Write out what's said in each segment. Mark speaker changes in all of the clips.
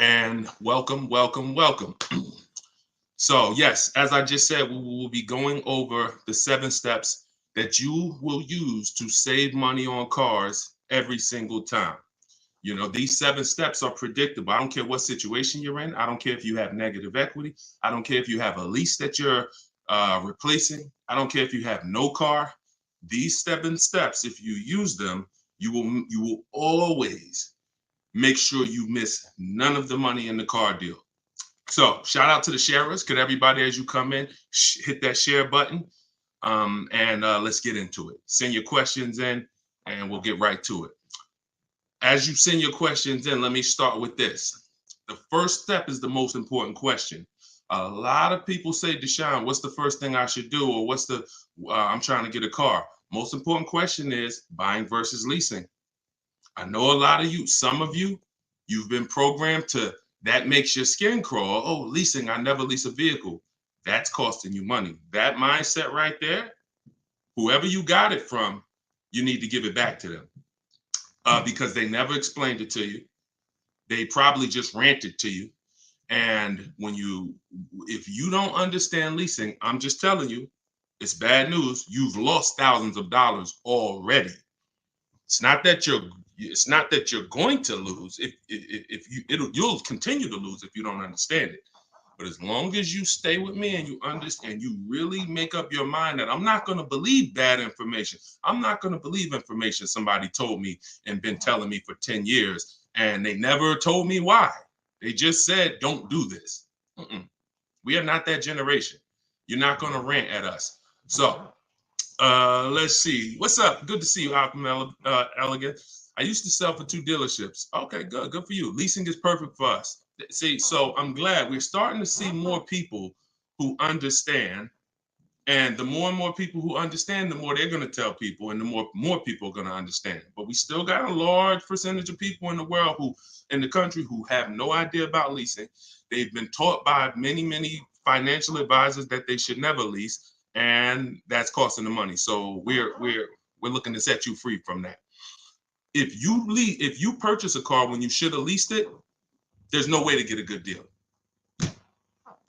Speaker 1: and welcome, welcome, welcome. So, yes, as I just said, we will be going over the 7 steps that you will use to save money on cars every single time. These 7 steps are predictable. I don't care what situation you're in. I don't care if you have negative equity. I don't care if you have a lease that you're replacing. I don't care if you have no car. These 7 steps, if you use them, you will always make sure you miss none of the money in the car deal. So shout out to the sharers. Could everybody, as you come in, hit that share button, and let's get into it. Send your questions in, and we'll get right to it. As you send your questions in, let me start with this. The first step is the most important question. A lot of people say, Deshaun, what's the first thing I should do? Or I'm trying to get a car. Most important question is buying versus leasing. I know a lot of you, some of you, you've been programmed to that makes your skin crawl. Oh, leasing, I never lease a vehicle. That's costing you money. That mindset right there, whoever you got it from, you need to give it back to them because they never explained it to you. They probably just ranted to you. And if you don't understand leasing, I'm just telling you, it's bad news. You've lost thousands of dollars already. It's not that you're going to lose. You'll continue to lose if you don't understand it. But as long as you stay with me and you understand, you really make up your mind that I'm not going to believe bad information. I'm not going to believe information somebody told me and been telling me for 10 years, and they never told me why. They just said, don't do this. We are not that generation. You're not going to rant at us. So let's see. What's up? Good to see you, Alchemy Elegant. I used to sell for 2 dealerships. Okay, good. Good for you. Leasing is perfect for us. See, so I'm glad we're starting to see more people who understand. And the more and more people who understand, the more they're going to tell people, and the more people are going to understand. But we still got a large percentage of people in the world in the country who have no idea about leasing. They've been taught by many, many financial advisors that they should never lease, and that's costing them money. So we're looking to set you free from that. If you purchase a car when you should have leased it, there's no way to get a good deal.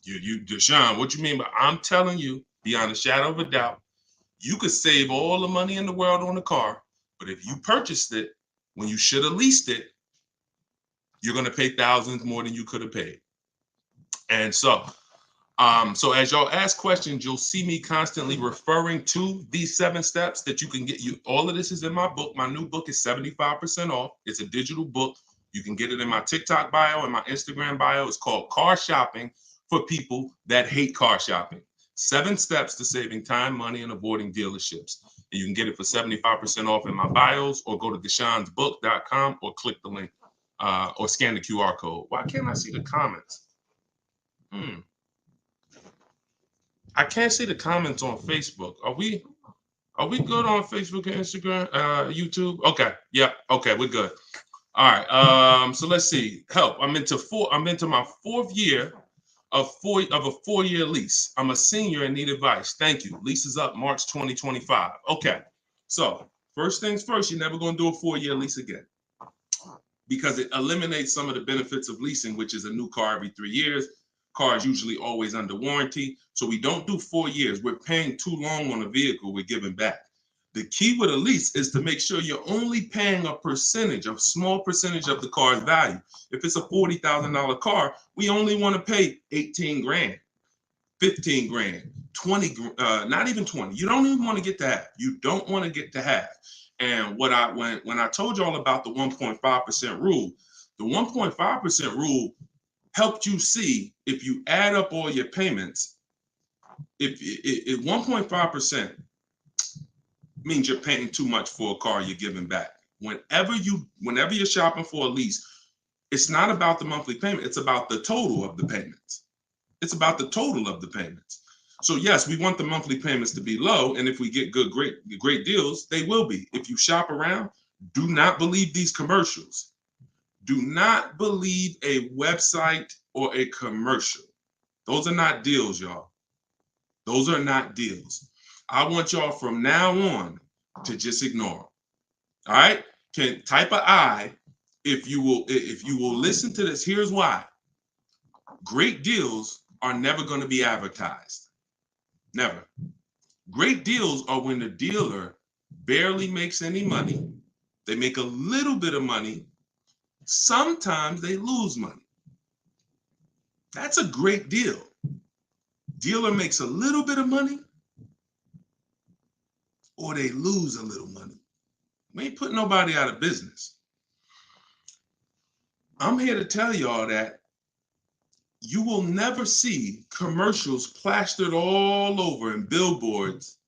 Speaker 1: Deshaun, what you mean by I'm telling you, beyond a shadow of a doubt, you could save all the money in the world on a car, but if you purchased it when you should have leased it, you're going to pay thousands more than you could have paid. And so as y'all ask questions, you'll see me constantly referring to these 7 steps that you can get. All of this is in my book. My new book is 75% off. It's a digital book. You can get it in my TikTok bio and my Instagram bio. It's called Car Shopping for People That Hate Car Shopping. 7 steps to saving time, money, and avoiding dealerships. And you can get it for 75% off in my bios, or go to deshaunsbook.com or click the link or scan the QR code. Why can't I see the comments? I can't see the comments on Facebook. Are we good on Facebook and Instagram, YouTube? Okay. Yeah. Okay. We're good. All right. So let's see. Help. I'm into my 4th year of a 4-year lease. I'm a senior and need advice. Thank you. Lease is up March 2025. Okay. So first things first, you're never going to do a 4-year lease again, because it eliminates some of the benefits of leasing, which is a new car every 3 years. Car is usually always under warranty. So we don't do 4 years. We're paying too long on a vehicle we're giving back. The key with a lease is to make sure you're only paying a small percentage of the car's value. If it's a $40,000 car, we only want to pay 18 grand, 15 grand, 20, not even 20. You don't even want to get to half. You don't want to get to half. And when I told you all about the 1.5% rule, the 1.5% rule helped you see, if you add up all your payments, if 1.5% means you're paying too much for a car you're giving back. Whenever you're shopping for a lease, it's not about the monthly payment. It's about the total of the payments. It's about the total of the payments. So yes, we want the monthly payments to be low, and if we get great deals, they will be. If you shop around, do not believe these commercials. Do not believe a website or a commercial. Those are not deals, y'all. Those are not deals. I want y'all from now on to just ignore them. All right? Can type an I if you will listen to this, here's why. Great deals are never going to be advertised. Never. Great deals are when the dealer barely makes any money. They make a little bit of money. Sometimes they lose money. That's a great deal. Dealer makes a little bit of money or they lose a little money. We ain't putting nobody out of business. I'm here to tell y'all that you will never see commercials plastered all over in billboards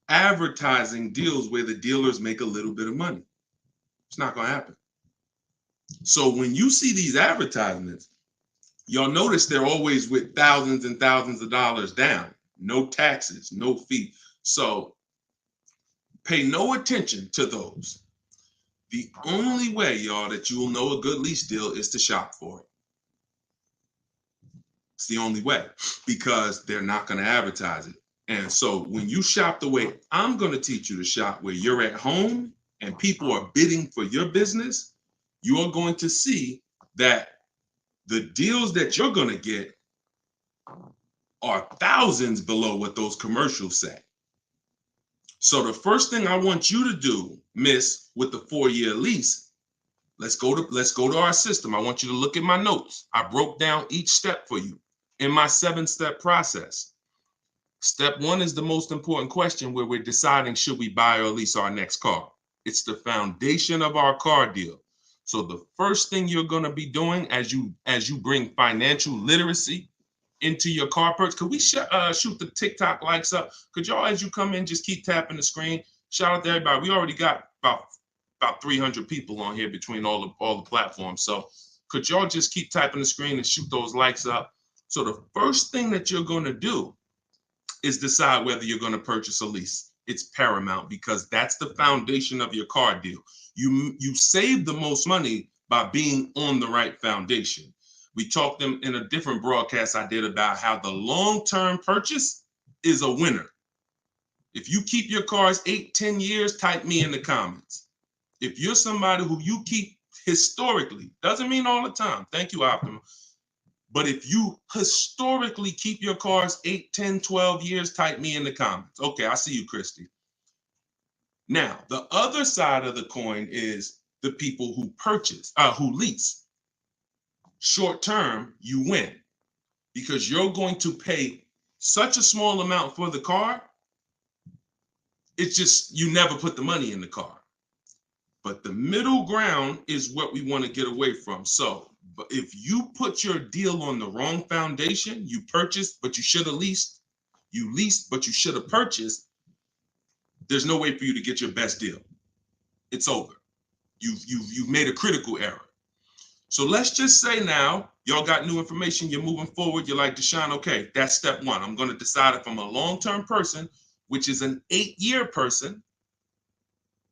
Speaker 1: advertising deals where the dealers make a little bit of money. It's not going to happen. So when you see these advertisements, y'all notice they're always with thousands and thousands of dollars down, no taxes, no fee. So pay no attention to those. The only way, y'all, that you will know a good lease deal is to shop for it. It's the only way, because they're not going to advertise it. And so when you shop the way I'm going to teach you to shop, where you're at home and people are bidding for your business, you are going to see that the deals that you're going to get are thousands below what those commercials say. So the first thing I want you to do, miss, with the 4-year lease, let's go to our system. I want you to look at my notes. I broke down each step for you in my 7-step process. Step 1 is the most important question, where we're deciding should we buy or lease our next car. It's the foundation of our car deal. So the first thing you're going to be doing as you bring financial literacy into your car purchase, could we shoot the TikTok likes up? Could y'all, as you come in, just keep tapping the screen? Shout out to everybody. We already got about 300 people on here between all the platforms. So could y'all just keep tapping the screen and shoot those likes up? So the first thing that you're going to do is decide whether you're going to purchase a lease. It's paramount, because that's the foundation of your car deal. You save the most money by being on the right foundation. We talked in a different broadcast I did about how the long-term purchase is a winner. If you keep your cars 8-10 years, type me in the comments. If you're somebody who you keep historically, doesn't mean all the time. Thank you, Optima. But if you historically keep your cars 8, 10, 12 years, type me in the comments. Okay, I see you, Christy. Now, the other side of the coin is the people who who lease. Short term, you win, because you're going to pay such a small amount for the car. It's just, you never put the money in the car. But the middle ground is what we want to get away from. So but if you put your deal on the wrong foundation, you purchased, but you should have leased. You leased, but you should have purchased. There's no way for you to get your best deal. It's over. You've made a critical error. So let's just say now, y'all got new information, you're moving forward, you're like, Deshaun, okay, that's step 1. I'm going to decide if I'm a long-term person, which is an 8-year person.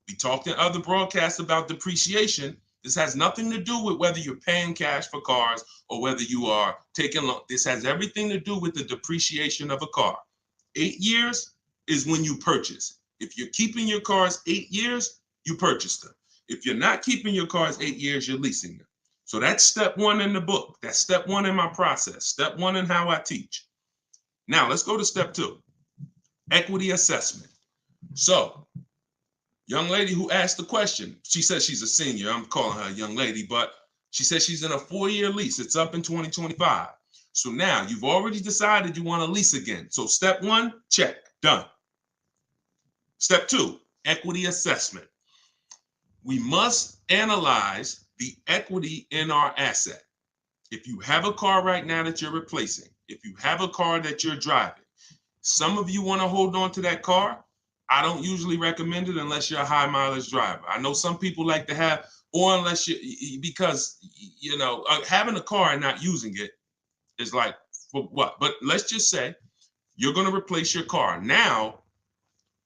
Speaker 1: We talked in other broadcasts about depreciation. This has nothing to do with whether you're paying cash for cars or whether you are taking loan. This has everything to do with the depreciation of a car. 8 years is when you purchase. If you're keeping your cars 8 years, you purchase them. If you're not keeping your cars 8 years, you're leasing them. So that's step 1 in the book. That's step 1 in my process. Step 1 in how I teach. Now let's go to step 2, equity assessment. So, young lady who asked the question, she says she's a senior. I'm calling her a young lady, but she says she's in a 4-year lease. It's up in 2025. So now you've already decided you want to lease again. So step 1, check, done. Step 2, equity assessment. We must analyze the equity in our asset. If you have a car right now that you're replacing, if you have a car that you're driving, some of you want to hold on to that car. I don't usually recommend it unless you're a high mileage driver. I know some people like to have, or unless because having a car and not using it is like, for what? But let's just say you're going to replace your car. Now,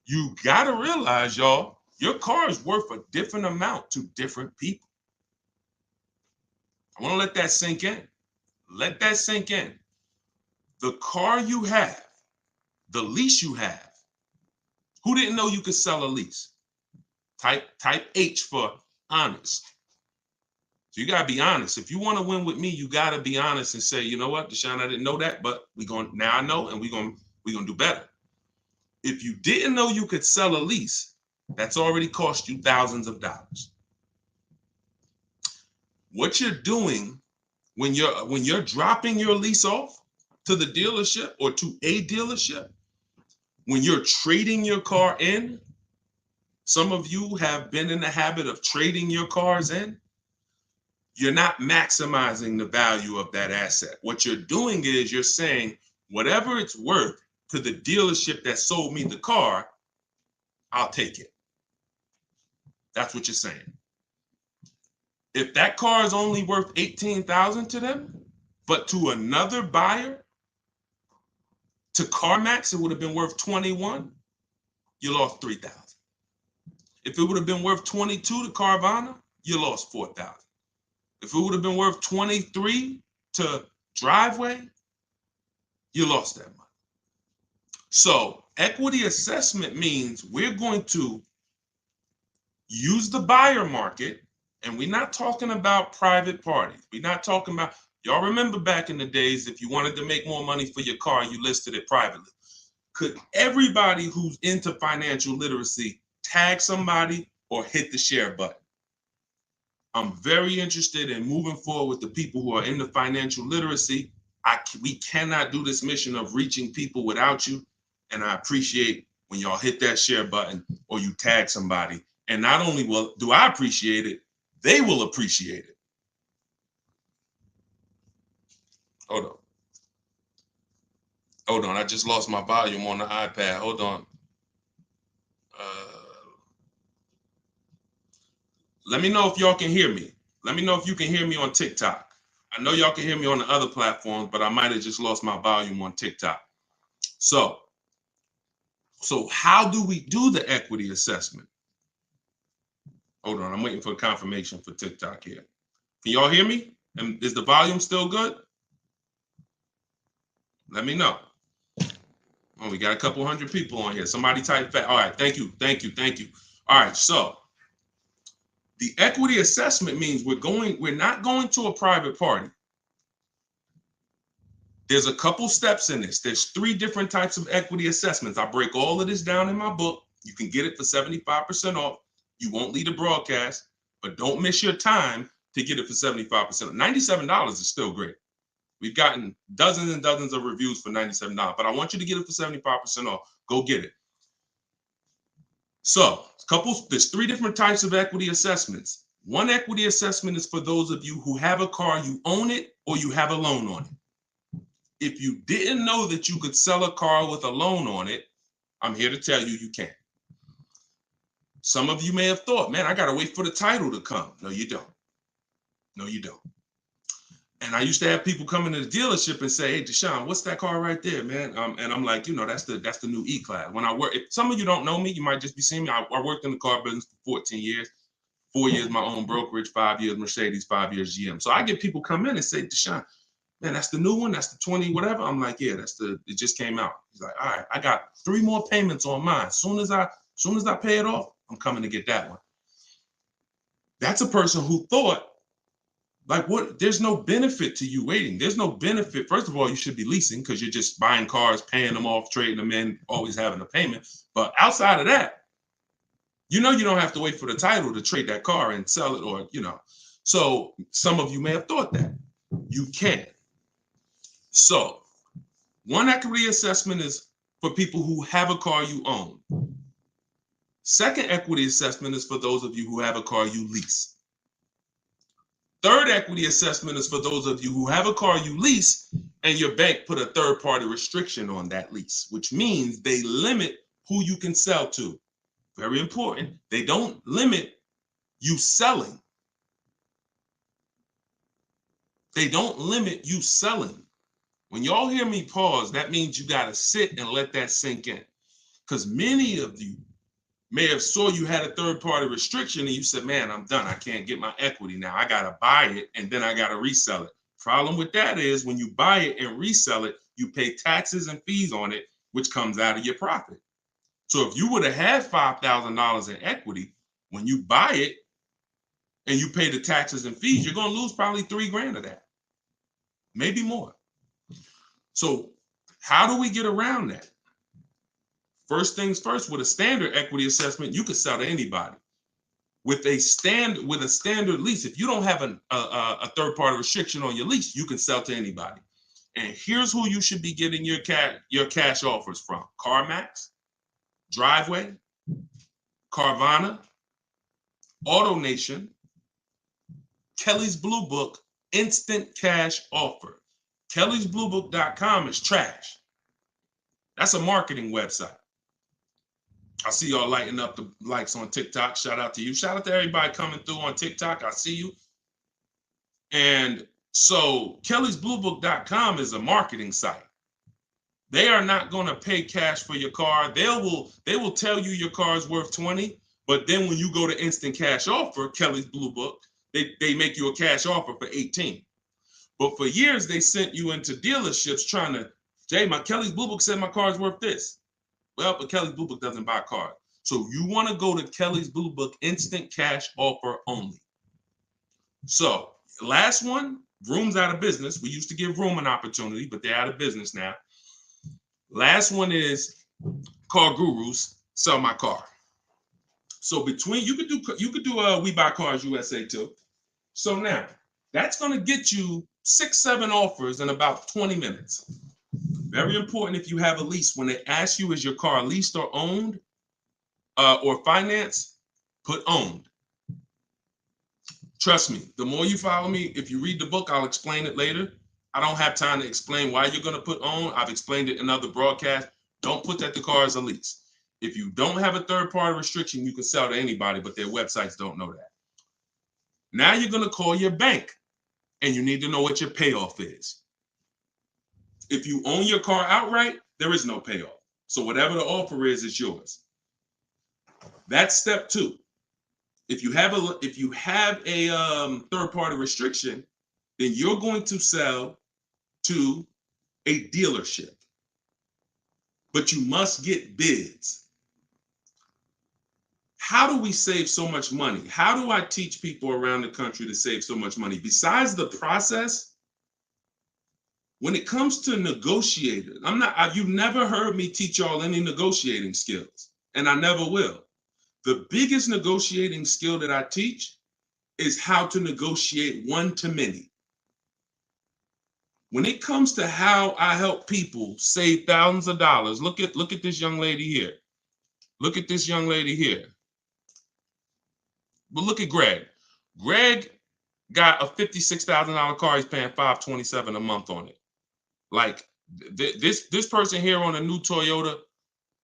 Speaker 1: you got to realize, y'all, your car is worth a different amount to different people. I want to let that sink in. Let that sink in. The car you have, the lease you have, who didn't know you could sell a lease? Type H for honest. So you got to be honest. If you want to win with me, you got to be honest and say, you know what, Deshaun, I didn't know that, but now I know, and we're going to do better. If you didn't know you could sell a lease, that's already cost you thousands of dollars. What you're doing when you're dropping your lease off to the dealership or to a dealership, when you're trading your car in, some of you have been in the habit of trading your cars in. You're not maximizing the value of that asset. What you're doing is you're saying, whatever it's worth to the dealership that sold me the car, I'll take it. That's what you're saying. If that car is only worth $18,000 to them, but to another buyer, to CarMax, it would have been worth $21,000, you lost $3,000. If it would have been worth $22,000 to Carvana, you lost $4,000. If it would have been worth $23,000 to Driveway, you lost that money. So equity assessment means we're going to use the buyer market, and we're not talking about private parties. We're not talking about, y'all remember back in the days, if you wanted to make more money for your car, you listed it privately. Could everybody who's into financial literacy tag somebody or hit the share button? I'm very interested in moving forward with the people who are into financial literacy. We cannot do this mission of reaching people without you. And I appreciate when y'all hit that share button or you tag somebody. And not only do I appreciate it, they will appreciate it. Hold on. I just lost my volume on the iPad. Hold on. Let me know if y'all can hear me. Let me know if you can hear me on TikTok. I know y'all can hear me on the other platforms, but I might have just lost my volume on TikTok. So how do we do the equity assessment? Hold on, I'm waiting for confirmation for TikTok here. Can y'all hear me? And is the volume still good? Let me know. Oh, we got a couple hundred people on here. Somebody type fast. All right, thank you. All right, so the equity assessment means we're not going to a private party. There's a couple steps in this. There's 3 different types of equity assessments. I break all of this down in my book. You can get it for 75% off. You won't leave the broadcast, but don't miss your time to get it for 75%. $97 is still great. We've gotten dozens and dozens of reviews for $97, but I want you to get it for 75% off. Go get it. So there's 3 different types of equity assessments. One equity assessment is for those of you who have a car, you own it, or you have a loan on it. If you didn't know that you could sell a car with a loan on it, I'm here to tell you, you can. Some of you may have thought, man, I got to wait for the title to come. No, you don't. And I used to have people come into the dealership and say, hey, Deshaun, what's that car right there, man? And I'm like, that's the new E-Class. When I work, if some of you don't know me, you might just be seeing me. I worked in the car business for 14 years, 4 years my own brokerage, 5 years Mercedes, 5 years GM. So I get people come in and say, Deshaun, man, that's the new one. That's the 20, whatever. I'm like, yeah, it just came out. He's like, all right, I got 3 more payments on mine. Soon as I pay it off, I'm coming to get that one. That's a person who thought, like, what? There's no benefit to you waiting. There's no benefit. First of all, you should be leasing because you're just buying cars, paying them off, trading them in, always having a payment. But outside of that, you don't have to wait for the title to trade that car and sell it, or, So some of you may have thought that. You can. So one equity assessment is for people who have a car you own. Second equity assessment is for those of you who have a car you lease. Third equity assessment is for those of you who have a car you lease and your bank put a third-party restriction on that lease, which means they limit who you can sell to. Very important. They don't limit you selling. They don't limit you selling. When y'all hear me pause, that means you got to sit and let that sink in. Because many of you may have saw you had a third-party restriction and you said, man, I'm done. I can't get my equity now. I got to buy it and then I got to resell it. Problem with that is when you buy it and resell it, you pay taxes and fees on it, which comes out of your profit. So if you would have had $5,000 in equity, when you buy it and you pay the taxes and fees, you're going to lose probably $3,000 of that, maybe more. So how do we get around that? First things first, with a standard equity assessment, you can sell to anybody. With a standard lease, if you don't have a third-party restriction on your lease, you can sell to anybody. And here's who you should be getting your cash offers from: CarMax, Driveway, Carvana, AutoNation, Kelly's Blue Book, Instant Cash Offer. KellysBlueBook.com is trash. That's a marketing website. I see y'all lighting up the likes on TikTok. Shout out to you. Shout out to everybody coming through on TikTok. I see you. And so KellysBlueBook.com is a marketing site. They are not going to pay cash for your car. They will tell you your car is worth 20, but then when you go to Instant Cash Offer, Kelly's Blue Book, they make you a cash offer for 18. But for years, they sent you into dealerships trying to, Jay, my Kelly's Blue Book said my car is worth this. Well, but Kelly's Blue Book doesn't buy cars. So you want to go to Kelly's Blue Book, Instant Cash Offer only. So last one, Vroom's out of business. We used to give Vroom an opportunity, but they're out of business now. Last one is Car Gurus, Sell My Car. So between, you could do We Buy Cars USA too. So now that's going to get you 6-7 offers in about 20 minutes. Very important if you have a lease. When they ask you, is your car leased or owned or financed, put owned. Trust me, the more you follow me, if you read the book, I'll explain it later. I don't have time to explain why you're going to put owned. I've explained it in other broadcasts. Don't put that the car is a lease. If you don't have a third-party restriction, you can sell to anybody, but their websites don't know that. Now you're going to call your bank, and you need to know what your payoff is. If you own your car outright, there is no payoff. So whatever the offer is yours. That's step 2. If you have a third-party restriction, then you're going to sell to a dealership. But you must get bids. How do we save so much money? How do I teach people around the country to save so much money? Besides the process, when it comes to negotiating, you've never heard me teach y'all any negotiating skills, and I never will. The biggest negotiating skill that I teach is how to negotiate one-to-many. When it comes to how I help people save thousands of dollars, look at this young lady here. Look at this young lady here. But look at Greg. Greg got a $56,000 car. He's paying $527 a month on it. Like this person here on a new Toyota,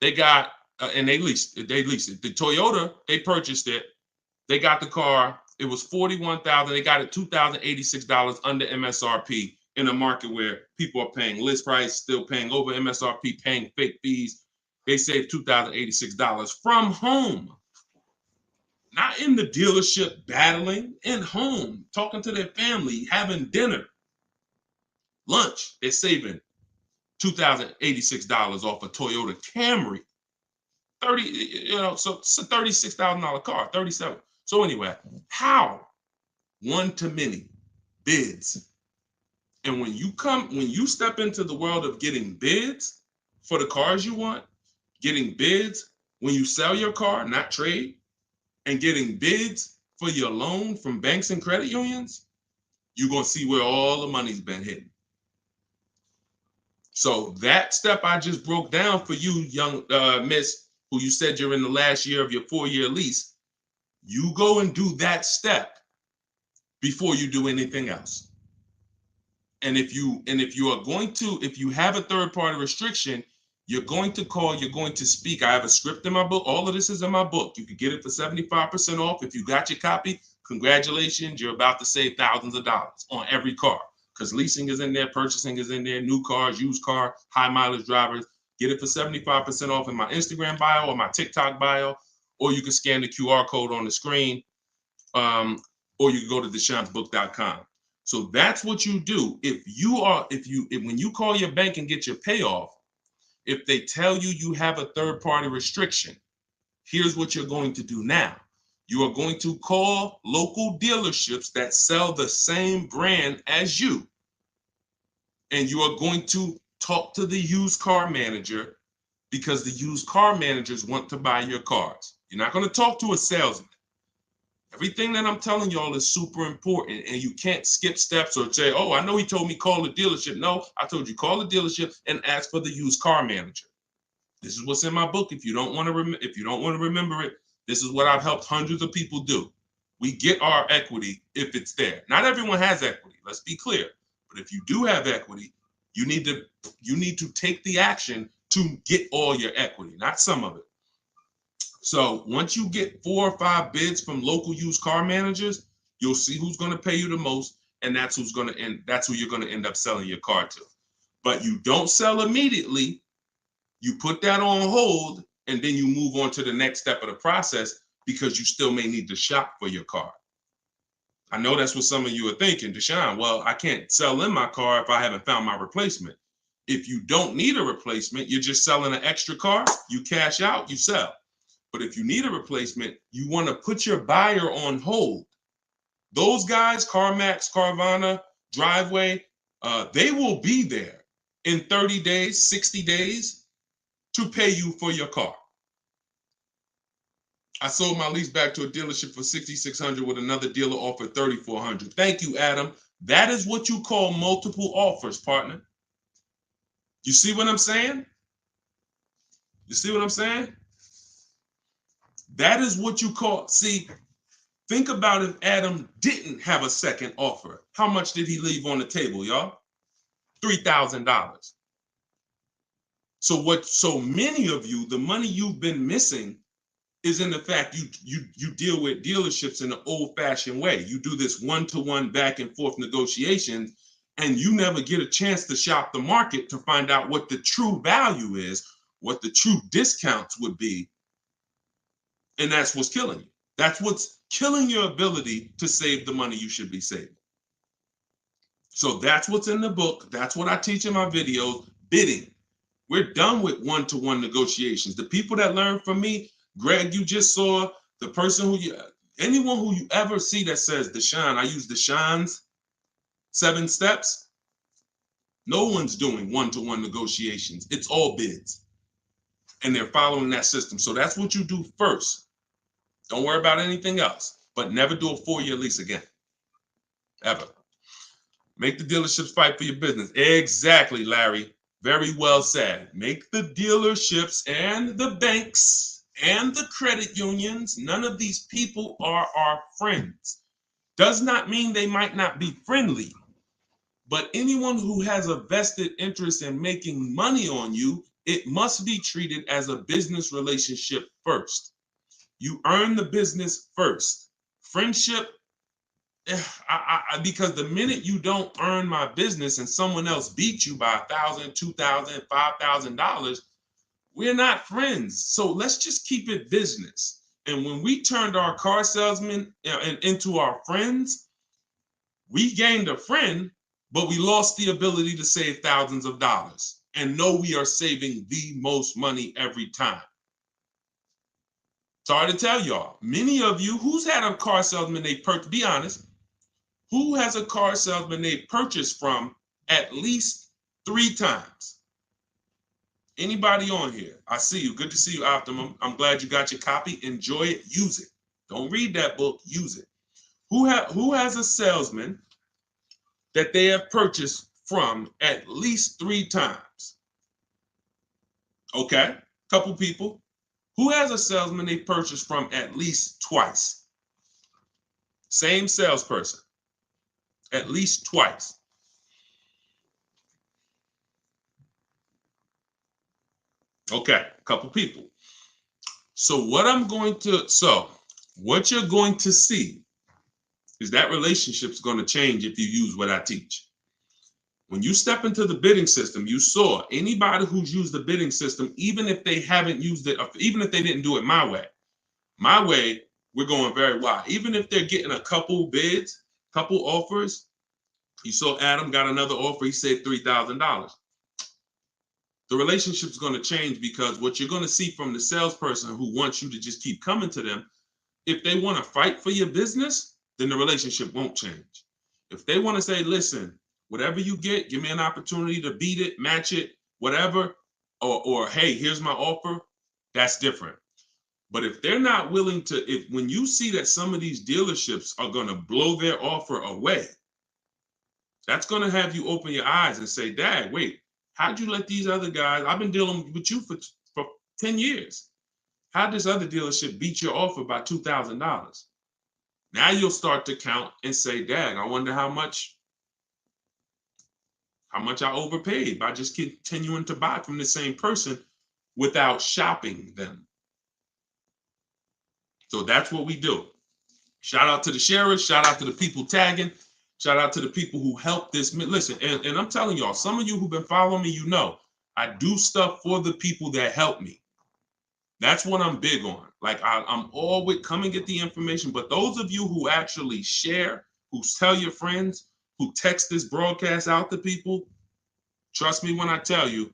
Speaker 1: they got and they leased it. The Toyota, they purchased it. They got the car. It was $41,000. They got it $2,086 under MSRP in a market where people are paying list price, still paying over MSRP, paying fake fees. They saved $2,086 from home. Not in the dealership battling, in home, talking to their family, having dinner, lunch. They're saving $2,086 off a Toyota Camry. So it's a $36,000 car, 37. So anyway, how? One-to-many bids. And when you step into the world of getting bids for the cars you want, getting bids when you sell your car, not trade, and getting bids for your loan from banks and credit unions, you're going to see where all the money's been hidden. So that step I just broke down for you, young miss, who you said you're in the last year of your 4-year lease, you go and do that step before you do anything else. And if you have a third-party restriction, you're going to call, you're going to speak. I have a script in my book. All of this is in my book. You can get it for 75% off. If you got your copy, congratulations. You're about to save thousands of dollars on every car, because leasing is in there, purchasing is in there, new cars, used car, high mileage drivers. Get it for 75% off in my Instagram bio or my TikTok bio, or you can scan the QR code on the screen, or you can go to DeShonsBook.com. So that's what you do. When you call your bank and get your payoff, if they tell you you have a third-party restriction, here's what you're going to do now. You are going to call local dealerships that sell the same brand as you. And you are going to talk to the used car manager because the used car managers want to buy your cars. You're not going to talk to a salesman. Everything that I'm telling y'all is super important, and you can't skip steps or say, oh, I know he told me call the dealership. No, I told you call the dealership and ask for the used car manager. This is what's in my book. If you don't want to remember it, this is what I've helped hundreds of people do. We get our equity if it's there. Not everyone has equity. Let's be clear. But if you do have equity, you need to take the action to get all your equity, not some of it. So once you get 4 or 5 bids from local used car managers, you'll see who's going to pay you the most, and that's who you're going to end up selling your car to. But you don't sell immediately. You put that on hold, and then you move on to the next step of the process because you still may need to shop for your car. I know that's what some of you are thinking, Deshaun. Well, I can't sell in my car if I haven't found my replacement. If you don't need a replacement, you're just selling an extra car, you cash out, you sell. But if you need a replacement, you want to put your buyer on hold. Those guys, CarMax, Carvana, Driveway, they will be there in 30 days, 60 days to pay you for your car. I sold my lease back to a dealership for $6,600 with another dealer offered $3,400. Thank you, Adam. That is what you call multiple offers, partner. You see what I'm saying? You see what I'm saying? That is what you call, see, think about if Adam didn't have a second offer. How much did he leave on the table, y'all? $3,000. So many of you, the money you've been missing is in the fact you deal with dealerships in an old-fashioned way. You do this one-to-one back and forth negotiations, and you never get a chance to shop the market to find out what the true value is, what the true discounts would be. And that's what's killing you. That's what's killing your ability to save the money you should be saving. So that's what's in the book. That's what I teach in my videos, bidding. We're done with one-to-one negotiations. The people that learn from me, Greg, you just saw, the person anyone who you ever see that says, Deshaun, I use Deshaun's 7 steps. No one's doing one-to-one negotiations. It's all bids. And they're following that system. So that's what you do first. Don't worry about anything else, but never do a 4-year lease again, ever. Make the dealerships fight for your business. Exactly, Larry. Very well said. Make the dealerships and the banks and the credit unions, none of these people are our friends. Does not mean they might not be friendly, but anyone who has a vested interest in making money on you, it must be treated as a business relationship first. You earn the business first. Friendship, because the minute you don't earn my business and someone else beats you by $1,000, $2,000, $5,000, we're not friends. So let's just keep it business. And when we turned our car salesmen into our friends, we gained a friend, but we lost the ability to save thousands of dollars and know we are saving the most money every time. Sorry to tell y'all, many of you, who's had a car salesman they purchased, be honest, who has a car salesman they purchased from at least 3 times? Anybody on here? I see you. Good to see you, Optimum. I'm glad you got your copy. Enjoy it. Use it. Don't read that book. Use it. Who has a salesman that they have purchased from at least 3 times? Okay, couple people. Who has a salesman they purchased from at least twice? Same salesperson, at least twice. Okay, a couple people. So what you're going to see is that relationship's going to change if you use what I teach. When you step into the bidding system, you saw anybody who's used the bidding system, even if they haven't used it, even if they didn't do it my way, we're going very wide. Even if they're getting a couple bids, couple offers, you saw Adam got another offer, he saved $3,000. The relationship's going to change because what you're going to see from the salesperson who wants you to just keep coming to them, If they want to fight for your business, then the relationship won't change. If they want to say, listen, whatever you get, give me an opportunity to beat it, match it, whatever, or hey, here's my offer, that's different. But if they're not willing to, if when you see that some of these dealerships are going to blow their offer away, that's going to have you open your eyes and say, Dad, wait, how'd you let these other guys, I've been dealing with you for 10 years. How'd this other dealership beat your offer by $2,000? Now you'll start to count and say, Dad, I wonder how much I overpaid by just continuing to buy from the same person without shopping them. So that's what we do. Shout out to the sharers. Shout out to the people tagging. Shout out to the people who helped this. Listen, and I'm telling y'all, some of you who've been following me, you know, I do stuff for the people that help me. That's what I'm big on. Like I'm always come and get the information. But those of you who actually share, who tell your friends, who text this broadcast out to people, trust me when I tell you,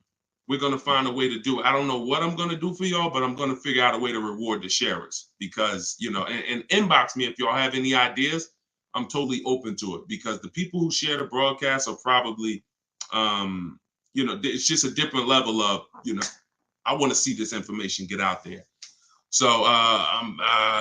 Speaker 1: we're going to find a way to do it. I don't know what I'm going to do for y'all, but I'm going to figure out a way to reward the sharers because, you know, and inbox me if y'all have any ideas. I'm totally open to it because the people who share the broadcast are probably, you know, it's just a different level of, you know, I want to see this information get out there. So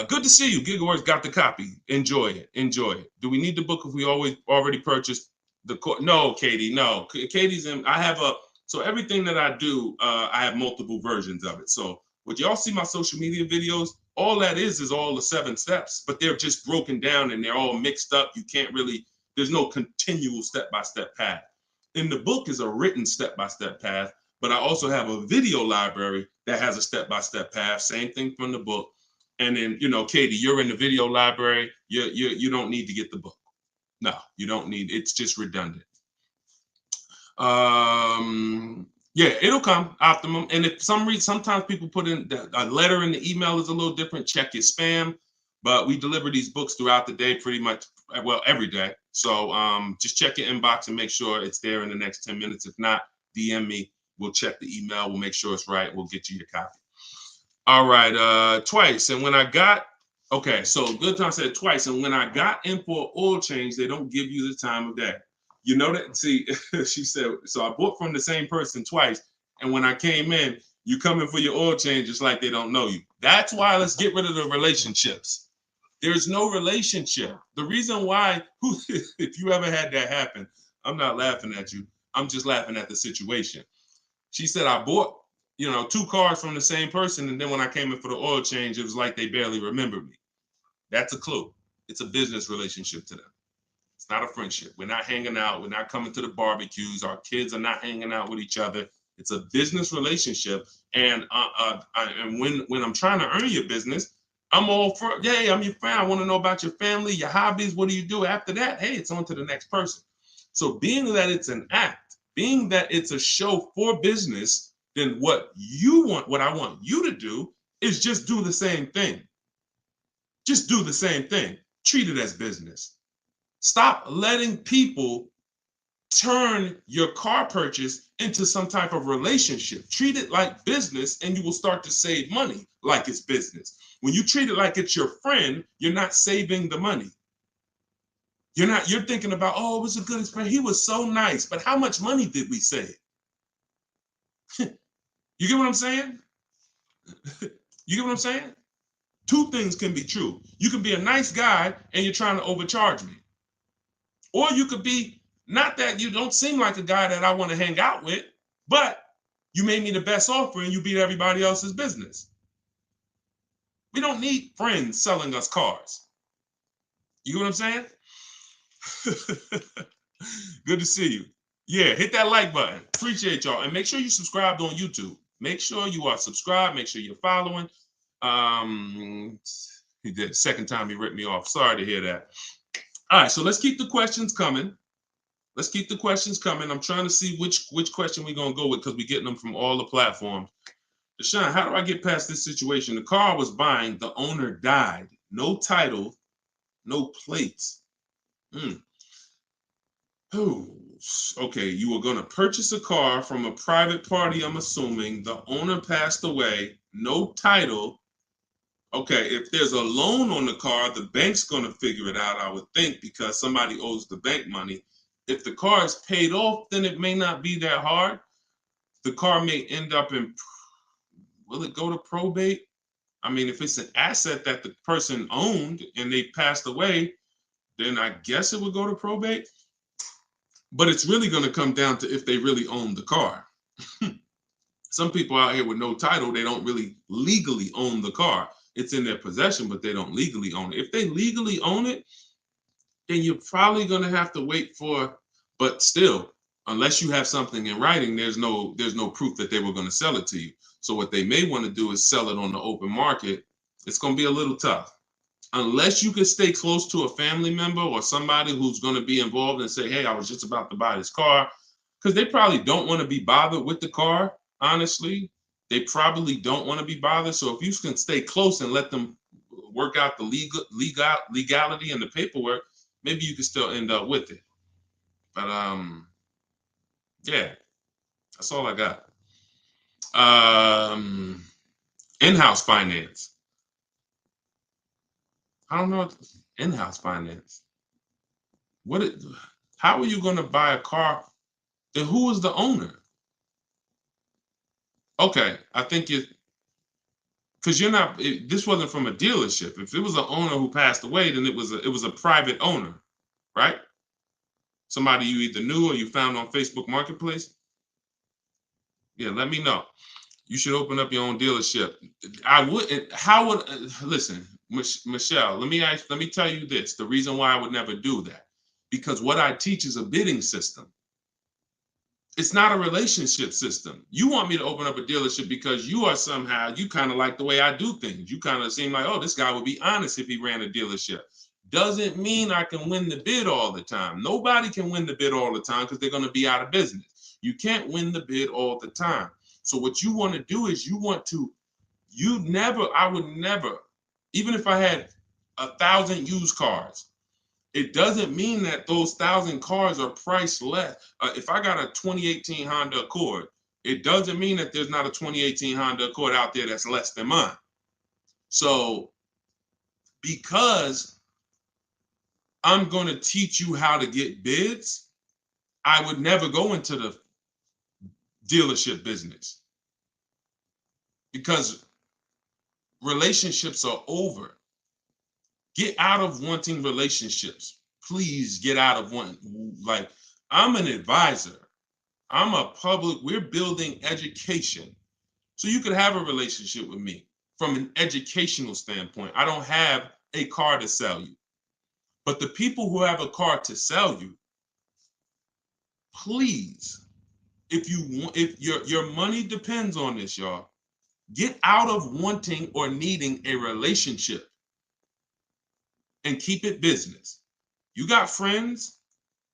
Speaker 1: good to see you. Gigaworks got the copy. Enjoy it. Enjoy it. Do we need the book if we already purchased the No, Katie, no. Katie's in, I have so everything that I do, I have multiple versions of it. So would y'all see my social media videos? All that is all the 7 steps, but they're just broken down and they're all mixed up. You can't really, there's no continual step-by-step path. In the book is a written step-by-step path, but I also have a video library that has a step-by-step path, same thing from the book. And then, you know, Katie, you're in the video library. You don't need to get the book. No, you don't need, it's just redundant. Yeah, it'll come optimum. And if some reason, sometimes people put in a letter in the email is a little different, check your spam, but we deliver these books throughout the day pretty much, well, every day. So just check your inbox and make sure it's there in the next 10 minutes. If not, DM me. We'll check the email. We'll make sure it's right. We'll get you your copy. All right, twice. And when I got, okay, so Good Time said twice. And when I got in for oil change, they don't give you the time of day. You know that? See, she said, so I bought from the same person twice. And when I came in, you come in for your oil change, it's like they don't know you. That's why let's get rid of the relationships. There's no relationship. The reason why, if you ever had that happen, I'm not laughing at you. I'm just laughing at the situation. She said, I bought, you know, 2 cars from the same person. And then when I came in for the oil change, it was like they barely remembered me. That's a clue. It's a business relationship to them. It's not a friendship. We're not hanging out. We're not coming to the barbecues. Our kids are not hanging out with each other. It's a business relationship. And and when I'm trying to earn your business, I'm all for, hey, I'm your friend. I want to know about your family, your hobbies. What do you do? After that, hey, it's on to the next person. So being that it's an act, being that it's a show for business, then what I want you to do is just do the same thing. Just do the same thing. Treat it as business. Stop letting people turn your car purchase into some type of relationship. Treat it like business and you will start to save money like it's business. When you treat it like it's your friend, you're not saving the money. You're thinking about, oh, it was a good experience. He was so nice, but how much money did we save? You get what I'm saying? You get what I'm saying? 2 things can be true. You can be a nice guy and you're trying to overcharge me. Or you could be, not that you don't seem like a guy that I want to hang out with, but you made me the best offer and you beat everybody else's business. We don't need friends selling us cars. You know what I'm saying? Good to see you. Yeah, hit that like button. Appreciate y'all. And make sure you subscribed on YouTube. Make sure you are subscribed. Make sure you're following. He did. Second time he ripped me off. Sorry to hear that. All right, so let's keep the questions coming. Let's keep the questions coming. I'm trying to see which question we're going to go with because we're getting them from all the platforms. Deshaun, how do I get past this situation? The car I was buying, the owner died. No title, no plates. Oh, okay, you were going to purchase a car from a private party, I'm assuming. The owner passed away, no title. Okay, if there's a loan on the car, the bank's going to figure it out, I would think, because somebody owes the bank money. If the car is paid off, then it may not be that hard. The car may end up in, will it go to probate? I mean, if it's an asset that the person owned and they passed away, then I guess it would go to probate. But it's really going to come down to if they really own the car. Some people out here with no title, they don't really legally own the car. It's in their possession, but they don't legally own it. If they legally own it, then you're probably going to have to wait for, but still, unless you have something in writing, there's no proof that they were going to sell it to you. So what they may want to do is sell it on the open market. It's going to be a little tough. Unless you can stay close to a family member or somebody who's going to be involved and say, hey, I was just about to buy this car, because they probably don't want to be bothered with the car, honestly. They probably don't want to be bothered. So if you can stay close and let them work out the legality and the paperwork, maybe you can still end up with it. But yeah, that's all I got. In-house finance. I don't know. In-house finance. How are you going to buy a car? Then who is the owner? Okay, I think because you're not. This wasn't from a dealership. If it was an owner who passed away, then it was a private owner, right? Somebody you either knew or you found on Facebook Marketplace. Yeah, let me know. You should open up your own dealership. I would. How would listen, Michelle? Let me tell you this. The reason why I would never do that, because what I teach is a bidding system. It's not a relationship system. You want me to open up a dealership because you kind of like the way I do things. You kind of seem like, oh, this guy would be honest if he ran a dealership. Doesn't mean I can win the bid all the time. Nobody can win the bid all the time because they're going to be out of business. You can't win the bid all the time. So what you want to do is I would never, even if I had 1,000 used cars, it doesn't mean that those 1,000 cars are priced less. If I got a 2018 Honda Accord, it doesn't mean that there's not a 2018 Honda Accord out there that's less than mine. So because I'm going to teach you how to get bids, I would never go into the dealership business because relationships are over. Get out of wanting relationships. Please get out of one. Like, I'm an advisor. We're building education. So you could have a relationship with me from an educational standpoint. I don't have a car to sell you. But the people who have a car to sell you, please, if your money depends on this, y'all, get out of wanting or needing a relationship and keep it business. You got friends,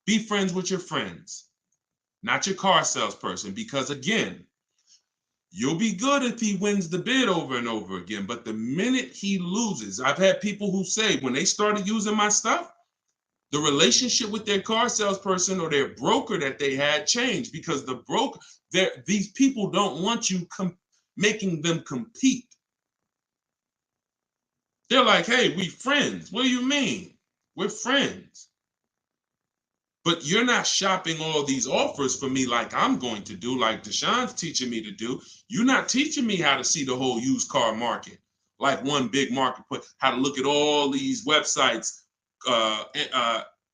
Speaker 1: be friends with your friends, not your car salesperson, because again, you'll be good if he wins the bid over and over again. But the minute he loses, I've had people who say when they started using my stuff, the relationship with their car salesperson or their broker that they had changed because these people don't want you making them compete. They're like, hey, we friends. What do you mean? We're friends. But you're not shopping all these offers for me like I'm going to do, like Deshaun's teaching me to do. You're not teaching me how to see the whole used car market, like one big marketplace, how to look at all these websites,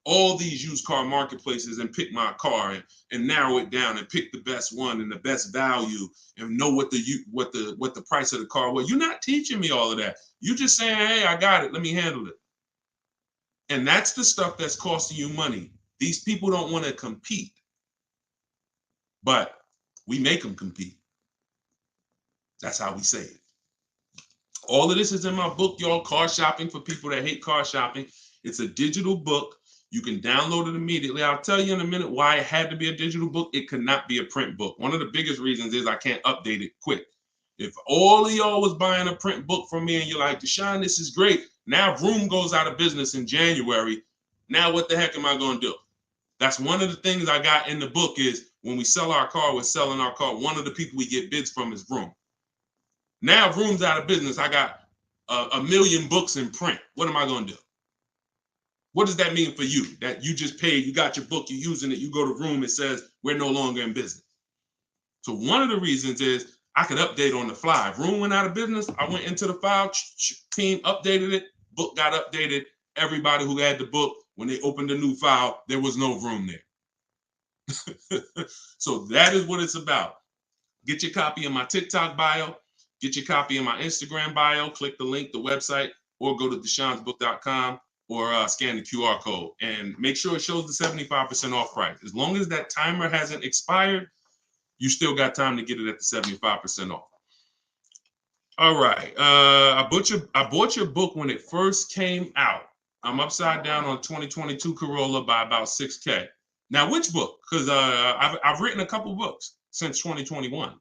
Speaker 1: all these used car marketplaces and pick my car and narrow it down and pick the best one and the best value and know what the price of the car was. You're not teaching me all of that. You're just saying, hey, I got it. Let me handle it. And that's the stuff that's costing you money. These people don't want to compete, but we make them compete. That's how we say it. All of this is in my book, y'all, Car Shopping for People That Hate Car Shopping. It's a digital book. You can download it immediately. I'll tell you in a minute why it had to be a digital book. It could not be a print book. One of the biggest reasons is I can't update it quick. If all of y'all was buying a print book from me and you're like, Deshaun, this is great. Now Vroom goes out of business in January. Now what the heck am I going to do? That's one of the things I got in the book is when we sell our car, we're selling our car. One of the people we get bids from is Vroom. Now Vroom's out of business. I got a million books in print. What am I going to do? What does that mean for you? That you just paid, you got your book, you're using it, you go to room, it says we're no longer in business. So one of the reasons is I could update on the fly. If room went out of business, I went into the file, team updated it, book got updated. Everybody who had the book, when they opened the new file, there was no room there. So that is what it's about. Get your copy in my TikTok bio, get your copy in my Instagram bio, click the link, the website, or go to deshaunsbook.com or scan the QR code and make sure it shows the 75% off price. As long as that timer hasn't expired, you still got time to get it at the 75% off. All right. I bought your book when it first came out. I'm upside down on 2022 Corolla by about 6K. Now, which book? Because I've written a couple books since 2021.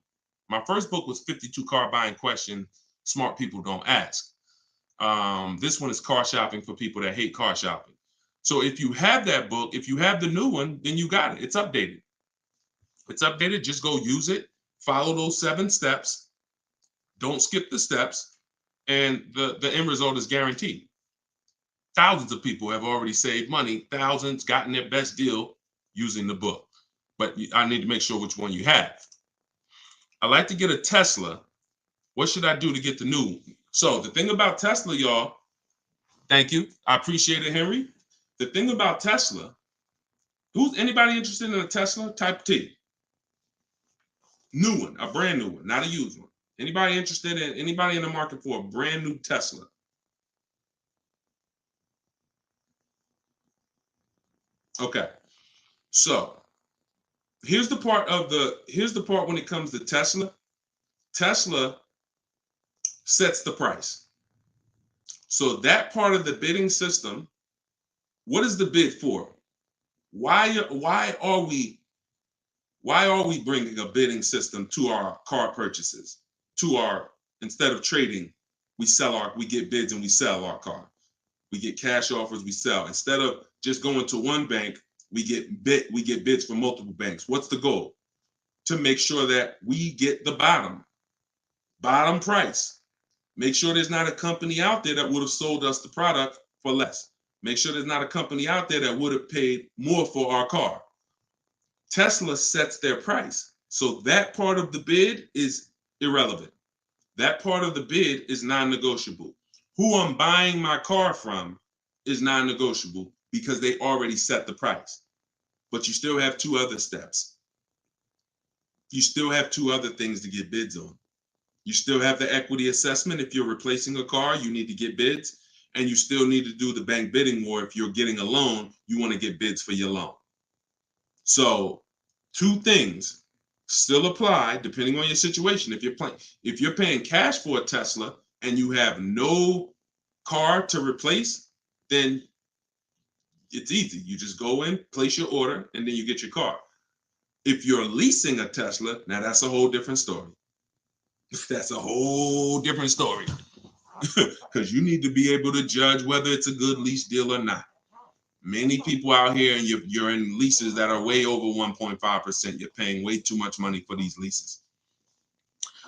Speaker 1: My first book was 52 Car Buying Question, Smart People Don't Ask. This one is car shopping for people that hate car shopping. So if you have that book, if you have the new one, then you got it. It's updated. It's updated. Just go use it. Follow those 7 steps. Don't skip the steps. And the end result is guaranteed. Thousands of people have already saved money. Thousands gotten their best deal using the book. But I need to make sure which one you have. I like to get a Tesla. What should I do to get the new one? So the thing about Tesla, y'all, thank you. I appreciate it, Henry. The thing about Tesla, who's anybody interested in a Tesla? Type T. New one, a brand new one, not a used one. Anybody interested in anybody in the market for a brand new Tesla? Okay. So here's the part when it comes to Tesla. Tesla sets the price. So that part of the bidding system, what is the bid for? Why are we bringing a bidding system to our car purchases? Instead of trading, we get bids and we sell our car. We get cash offers, we sell. Instead of just going to one bank, we get bids from multiple banks. What's the goal? To make sure that we get the bottom price. Make sure there's not a company out there that would have sold us the product for less. Make sure there's not a company out there that would have paid more for our car. Tesla sets their price. So that part of the bid is irrelevant. That part of the bid is non-negotiable. Who I'm buying my car from is non-negotiable because they already set the price. But you still have 2 other steps. You still have 2 other things to get bids on. You still have the equity assessment. If you're replacing a car, you need to get bids. And you still need to do the bank bidding war. If you're getting a loan, you want to get bids for your loan. So 2 things still apply depending on your situation. If you're paying cash for a Tesla and you have no car to replace, then it's easy. You just go in, place your order, and then you get your car. If you're leasing a Tesla, now that's a whole different story. That's a whole different story. Because you need to be able to judge whether it's a good lease deal or not. Many people out here, and you're in leases that are way over 1.5%. You're paying way too much money for these leases.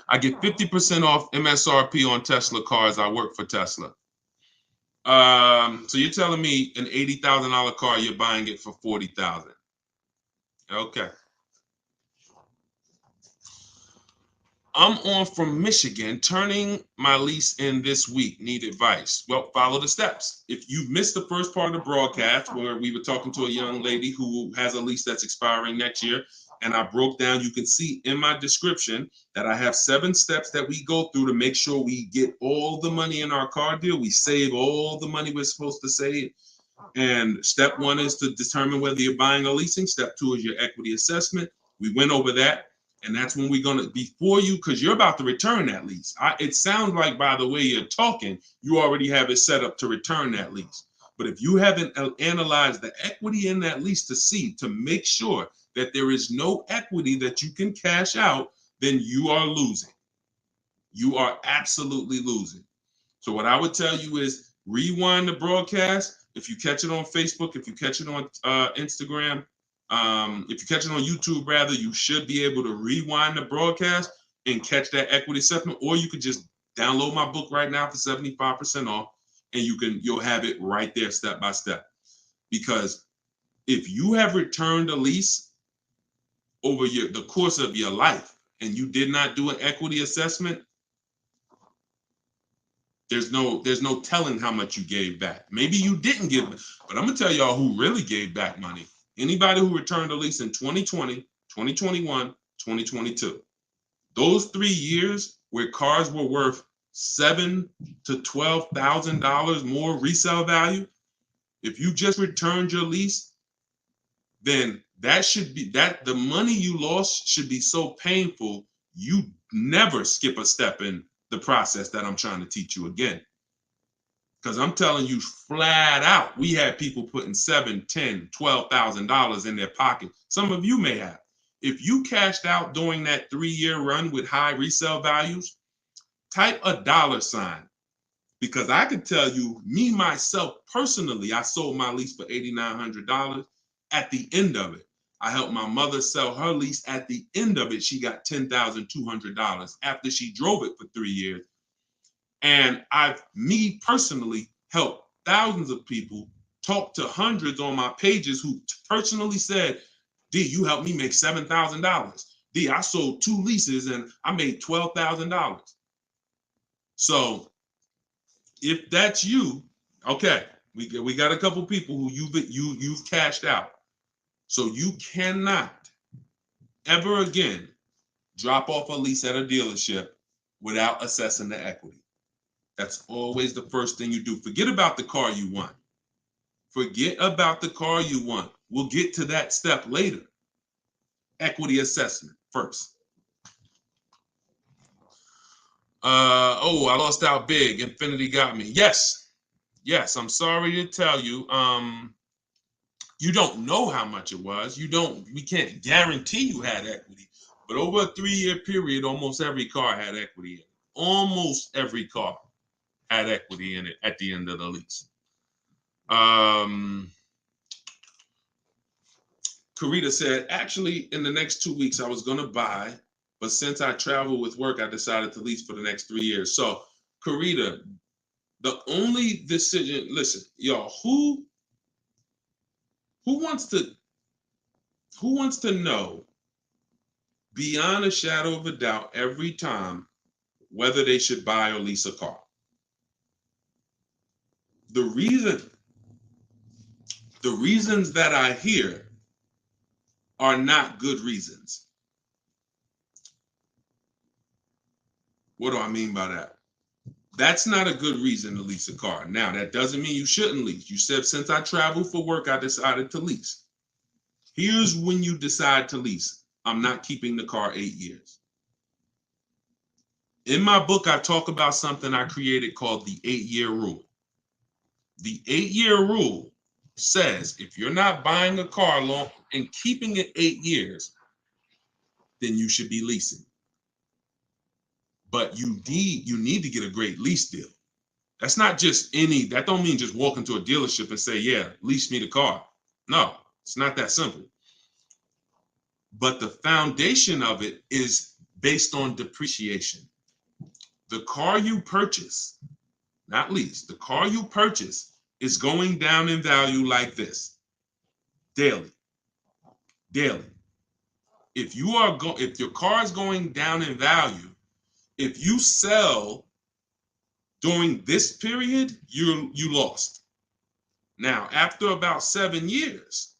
Speaker 1: I get 50% off MSRP on Tesla cars. I work for Tesla. So you're telling me an $80,000 car, you're buying it for $40,000. Okay. I'm on from Michigan, turning my lease in this week. Need advice? Well, follow the steps. If you missed the first part of the broadcast where we were talking to a young lady who has a lease that's expiring next year, and I broke down, you can see in my description that I have 7 steps that we go through to make sure we get all the money in our car deal. We save all the money we're supposed to save. And step 1 is to determine whether you're buying or leasing. Step 2 is your equity assessment. We went over that. And that's when we're going to, before you, because you're about to return that lease. It sounds like by the way you're talking, you already have it set up to return that lease. But if you haven't analyzed the equity in that lease to make sure that there is no equity that you can cash out, then you are losing. You are absolutely losing. So what I would tell you is rewind the broadcast. If you catch it on Facebook, if you catch it on Instagram, if you catch it on YouTube, rather, you should be able to rewind the broadcast and catch that equity assessment, or you could just Download my book right now for 75% off, and you'll have it right there step by step. Because if you have returned a lease over the course of your life and you did not do an equity assessment, there's no telling how much you gave back. Maybe you didn't give, but I'm gonna tell y'all who really gave back money. Anybody who returned a lease in 2020, 2021, 2022. Those 3 years where cars were worth $7,000 to $12,000 more resale value, if you just returned your lease, then the money you lost should be so painful you never skip a step in the process that I'm trying to teach you again. Because I'm telling you flat out, we had people putting $7,000, $10,000, $12,000 in their pocket. Some of you may have. If you cashed out during that 3-year run with high resale values, type a $, because I can tell you, me, myself, personally, I sold my lease for $8,900 at the end of it. I helped my mother sell her lease. At the end of it, she got $10,200 after she drove it for 3 years. And me personally, helped thousands of people, talked to hundreds on my pages who personally said, D, you helped me make $7,000. D, I sold 2 leases and I made $12,000. So if that's you, okay, we got a couple people who you've cashed out. So you cannot ever again drop off a lease at a dealership without assessing the equity. That's always the first thing you do. Forget about the car you want. Forget about the car you want. We'll get to that step later. Equity assessment first. I lost out big. Infinity got me. Yes, I'm sorry to tell you. You don't know how much it was. We can't guarantee you had equity. But over a 3-year period, almost every car had equity in it. Almost every car had equity in it at the end of the lease. Karita said, actually, in the next 2 weeks, I was going to buy, but since I travel with work, I decided to lease for the next 3 years. So, Karita, the only decision, listen, y'all, who wants to know beyond a shadow of a doubt every time whether they should buy or lease a car? The reasons that I hear are not good reasons. What do I mean by that? That's not a good reason to lease a car. Now, that doesn't mean you shouldn't lease. You said, since I travel for work, I decided to lease. Here's when you decide to lease. I'm not keeping the car 8 years. In my book, I talk about something I created called the 8-year rule. The 8-year rule says if you're not buying a car long and keeping it 8 years, then you should be leasing. But you need to get a great lease deal. That's not just that don't mean just walk into a dealership and say, yeah, lease me the car. No, it's not that simple. But the foundation of it is based on depreciation. The car you purchase, not lease, the car you purchase is going down in value like this, daily. If your car is going down in value, if you sell during this period, you lost. Now, after about 7 years,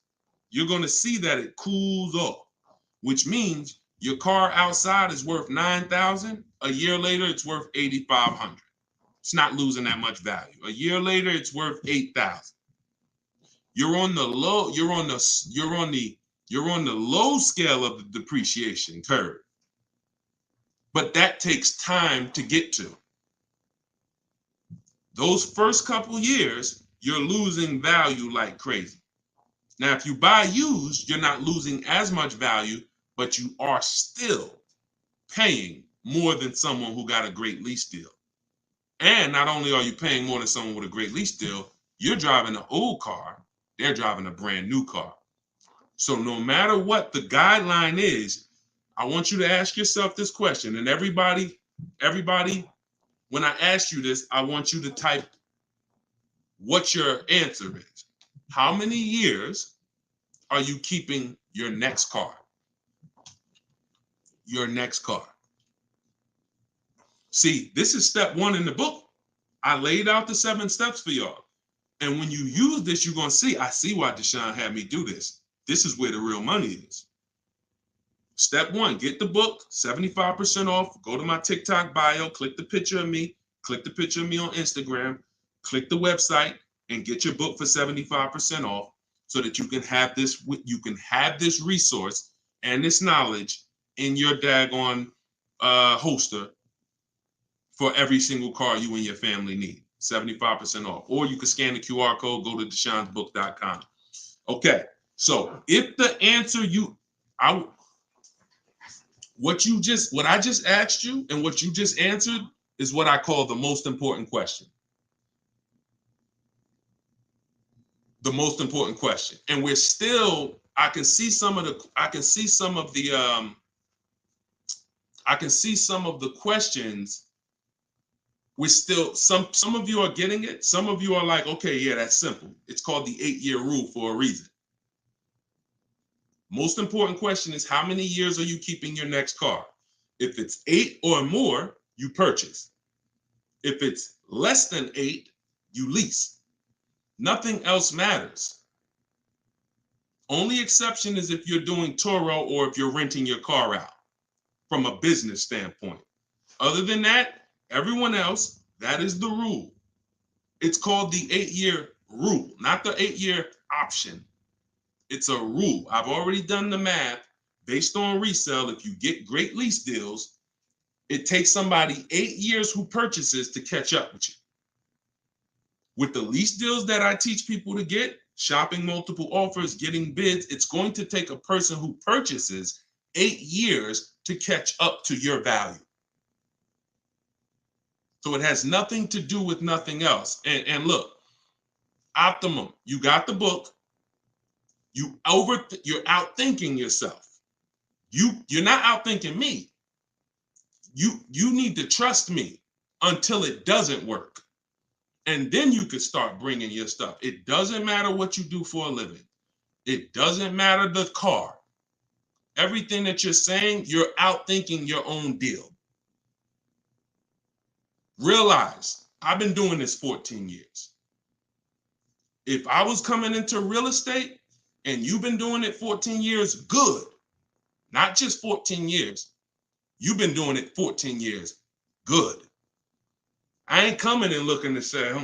Speaker 1: you're going to see that it cools off, which means your car outside is worth $9,000. A year later, it's worth $8,500. It's not losing that much value. A year later, it's worth $8,000. You're on the low scale of the depreciation curve. But that takes time to get to. Those first couple years, you're losing value like crazy. Now, if you buy used, you're not losing as much value, but you are still paying more than someone who got a great lease deal. And not only are you paying more than someone with a great lease deal, you're driving an old car, they're driving a brand new car. So no matter what the guideline is, I want you to ask yourself this question, and everybody when I ask you this, I want you to type what your answer is. How many years are you keeping your next car? Your next car. See, this is step 1 in the book. I laid out the 7 steps for y'all. And when you use this, you're going to see, I see why Deshaun had me do this. This is where the real money is. Step 1, get the book, 75% off. Go to my TikTok bio, click the picture of me, click the picture of me on Instagram, click the website, and get your book for 75% off so that you can have this resource and this knowledge in your daggone holster for every single car you and your family need. 75% off. Or you can scan the QR code, go to Deshaun'sBook.com. Okay, so if the answer what I just asked you and what you just answered is what I call the most important question. The most important question. And we're still, I can see some of the questions. We're still, some of you are getting it. Some of you are like, okay, yeah, that's simple. It's called the 8-year rule for a reason. Most important question is, how many years are you keeping your next car? If it's 8 or more, you purchase. If it's less than 8, you lease. Nothing else matters. Only exception is if you're doing Turo or if you're renting your car out from a business standpoint. Other than that, everyone else, that is the rule. It's called the 8-year rule, not the 8-year option. It's a rule. I've already done the math based on resale. If you get great lease deals, it takes somebody 8 years who purchases to catch up with you. With the lease deals that I teach people to get, shopping multiple offers, getting bids, it's going to take a person who purchases 8 years to catch up to your value. So it has nothing to do with nothing else. And look, Optimum, you got the book. You're outthinking yourself. You're not outthinking me. You need to trust me until it doesn't work. And then you can start bringing your stuff. It doesn't matter what you do for a living. It doesn't matter the car. Everything that you're saying, you're outthinking your own deal. Realize, I've been doing this 14 years. If I was coming into real estate and you've been doing it 14 years, good. Not just 14 years. You've been doing it 14 years, good. I ain't coming and looking to say, all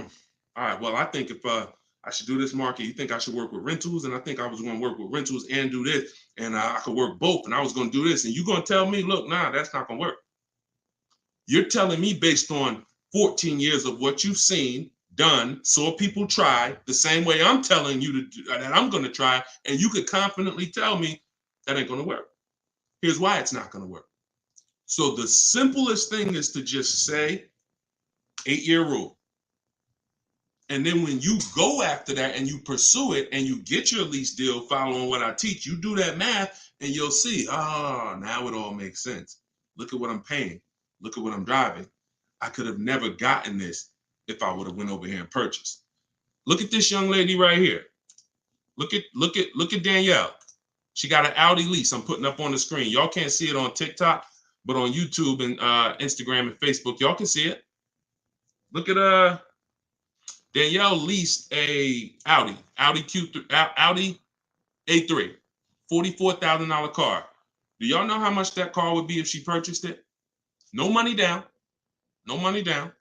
Speaker 1: right, well, I think if I should do this market, you think I should work with rentals? And I think I was going to work with rentals and do this. And I could work both. And I was going to do this. And you're going to tell me, look, nah, that's not going to work. You're telling me based on 14 years of what you've seen, done, saw people try, the same way I'm telling you to do, that I'm going to try. And you could confidently tell me that ain't going to work. Here's why it's not going to work. So the simplest thing is to just say 8-year rule. And then when you go after that and you pursue it and you get your lease deal following what I teach, you do that math and you'll see, now it all makes sense. Look at what I'm paying. Look at what I'm driving. I could have never gotten this if I would have went over here and purchased. Look at this young lady right here. Look at Danielle. She got an Audi lease. I'm putting up on the screen. Y'all can't see it on TikTok, but on YouTube and Instagram and Facebook, y'all can see it. Look at Danielle leased a Audi A3, $44,000 car. Do y'all know how much that car would be if she purchased it? No money down. No money down.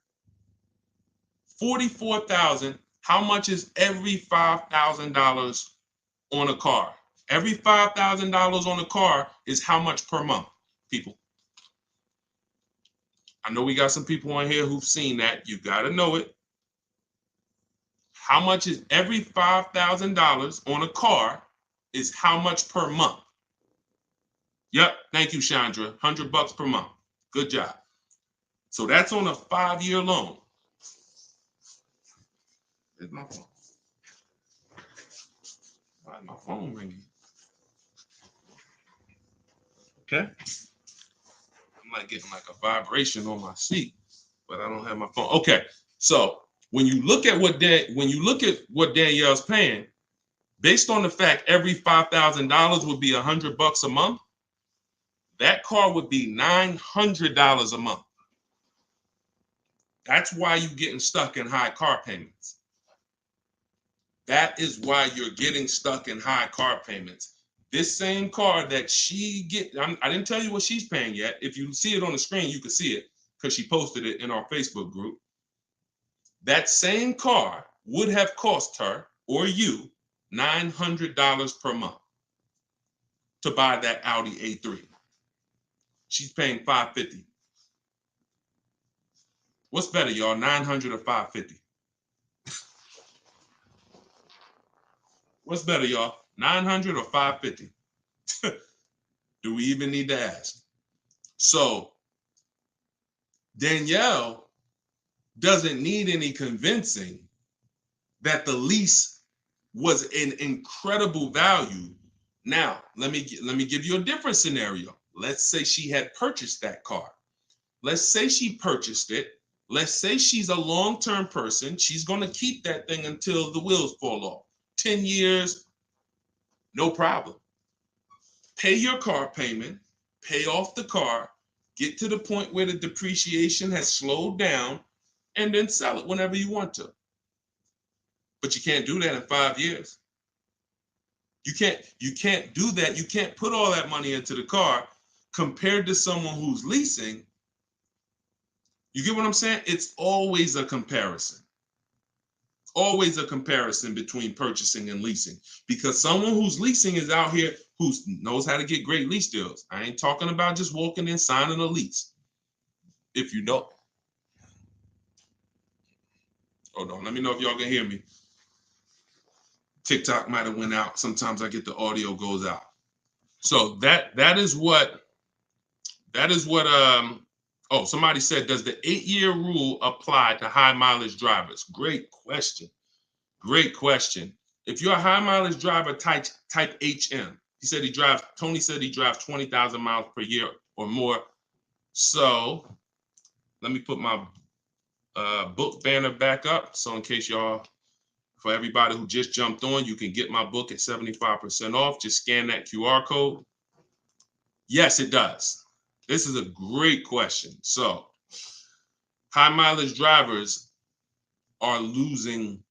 Speaker 1: $44,000. How much is every $5,000 on a car? Every $5,000 on a car is how much per month, people? I know we got some people on here who've seen that. You got to know it. How much is every $5,000 on a car is how much per month? Yep. Thank you, Chandra. $100 per month. Good job. So that's on a 5-year loan. Where's my phone? Why is my phone ringing? Okay. I'm like getting like a vibration on my seat. but I don't have my phone. Okay, so when you look at what Danielle's paying, based on the fact every $5,000 would be $100 a month, that car would be $900 a month. That's why you're getting stuck in high car payments. That is why you're getting stuck in high car payments. This same car that I didn't tell you what she's paying yet. If you see it on the screen, you can see it because she posted it in our Facebook group. That same car would have cost her or you $900 per month to buy that Audi A3. She's paying $550. What's better, y'all? $900 or $550? What's better, y'all? $900 or $550? Do we even need to ask? So Danielle doesn't need any convincing that the lease was an incredible value. Now, let me give you a different scenario. Let's say she had purchased that car. Let's say she purchased it. Let's say she's a long-term person. She's going to keep that thing until the wheels fall off. 10 years, no problem. Pay your car payment, pay off the car, get to the point where the depreciation has slowed down, and then sell it whenever you want to. But you can't do that in 5 years. You can't do that. You can't put all that money into the car compared to someone who's leasing. You get what I'm saying? It's always a comparison. Always a comparison between purchasing and leasing, because someone who's leasing is out here who knows how to get great lease deals. I ain't talking about just walking in, signing a lease. If you don't, hold on, let me know if y'all can hear me. TikTok might have went out. Sometimes I get the audio goes out. So that is what oh, somebody said, does the 8-year rule apply to high mileage drivers? Great question. Great question. If you're a high mileage driver type HM, Tony said he drives 20,000 miles per year or more. So let me put my book banner back up. So in case y'all, for everybody who just jumped on, you can get my book at 75% off. Just scan that QR code. Yes, it does. This is a great question. So high mileage drivers are losing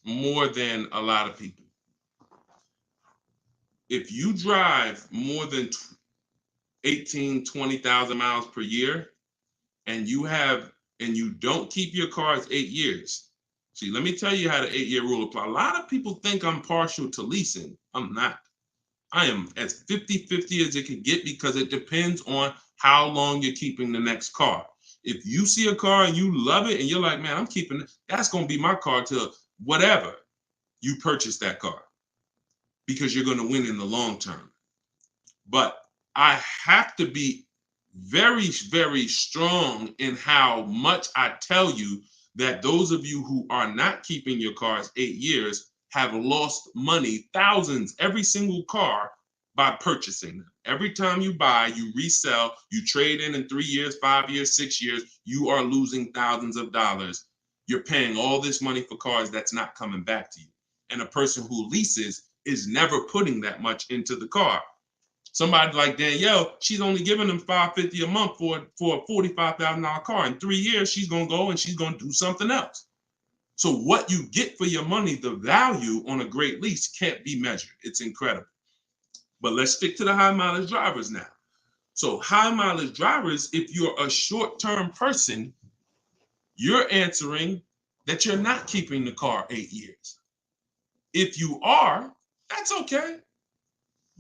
Speaker 1: more than a lot of people. If you drive more than 20,000 miles per year and you don't keep your cars 8 years. See, let me tell you how the 8-year rule applies. A lot of people think I'm partial to leasing. I'm not. I am as 50-50 as it can get, because it depends on how long you're keeping the next car. If you see a car and you love it and you're like, man, I'm keeping it, that's going to be my car till whatever, you purchase that car, because you're going to win in the long term. But I have to be very, very strong in how much I tell you that those of you who are not keeping your cars 8 years have lost money, thousands, every single car, by purchasing them. Every time you buy, you resell, you trade in 3 years, 5 years, 6 years, you are losing thousands of dollars. You're paying all this money for cars that's not coming back to you. And a person who leases is never putting that much into the car. Somebody like Danielle, she's only giving them $550 a month for a $45,000 car. In 3 years, she's going to go and she's going to do something else. So what you get for your money, the value on a great lease, can't be measured. It's incredible. But let's stick to the high mileage drivers now. So high mileage drivers, if you're a short-term person, you're answering that you're not keeping the car 8 years. If you are, that's okay.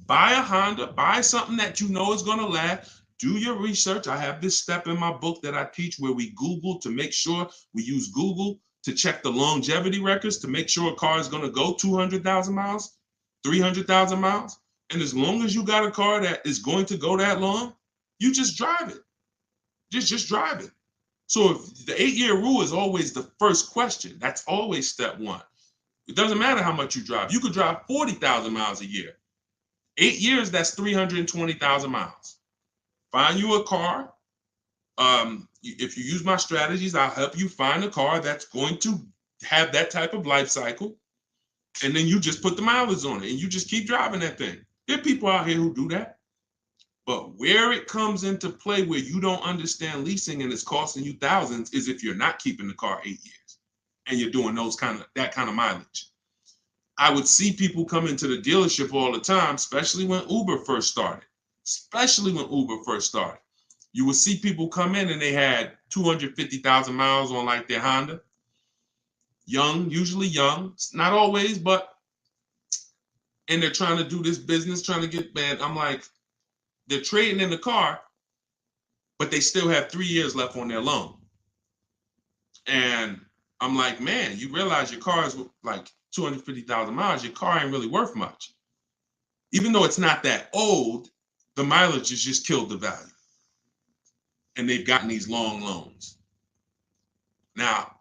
Speaker 1: Buy a Honda, buy something that you know is going to last. Do your research. I have this step in my book that I teach where we Google to make sure, we use Google to check the longevity records to make sure a car is going to go 200,000 miles, 300,000 miles. And as long as you got a car that is going to go that long, you just drive it. Just drive it. So if the 8-year rule is always the first question, that's always step one. It doesn't matter how much you drive. You could drive 40,000 miles a year. 8 years, that's 320,000 miles. Find you a car If you use my strategies, I'll help you find a car that's going to have that type of life cycle. And then you just put the mileage on it and you just keep driving that thing. There are people out here who do that. But where it comes into play where you don't understand leasing and it's costing you thousands is if you're not keeping the car 8 years and you're doing that kind of mileage. I would see people come into the dealership all the time, especially when Uber first started. You would see people come in and they had 250,000 miles on like their Honda. Young, usually young, not always, but, and they're trying to do this business, trying to get, man, I'm like, they're trading in the car, but they still have 3 years left on their loan. And I'm like, man, you realize your car is like 250,000 miles, your car ain't really worth much. Even though it's not that old, the mileage has just killed the value. And they've gotten these long loans. Now,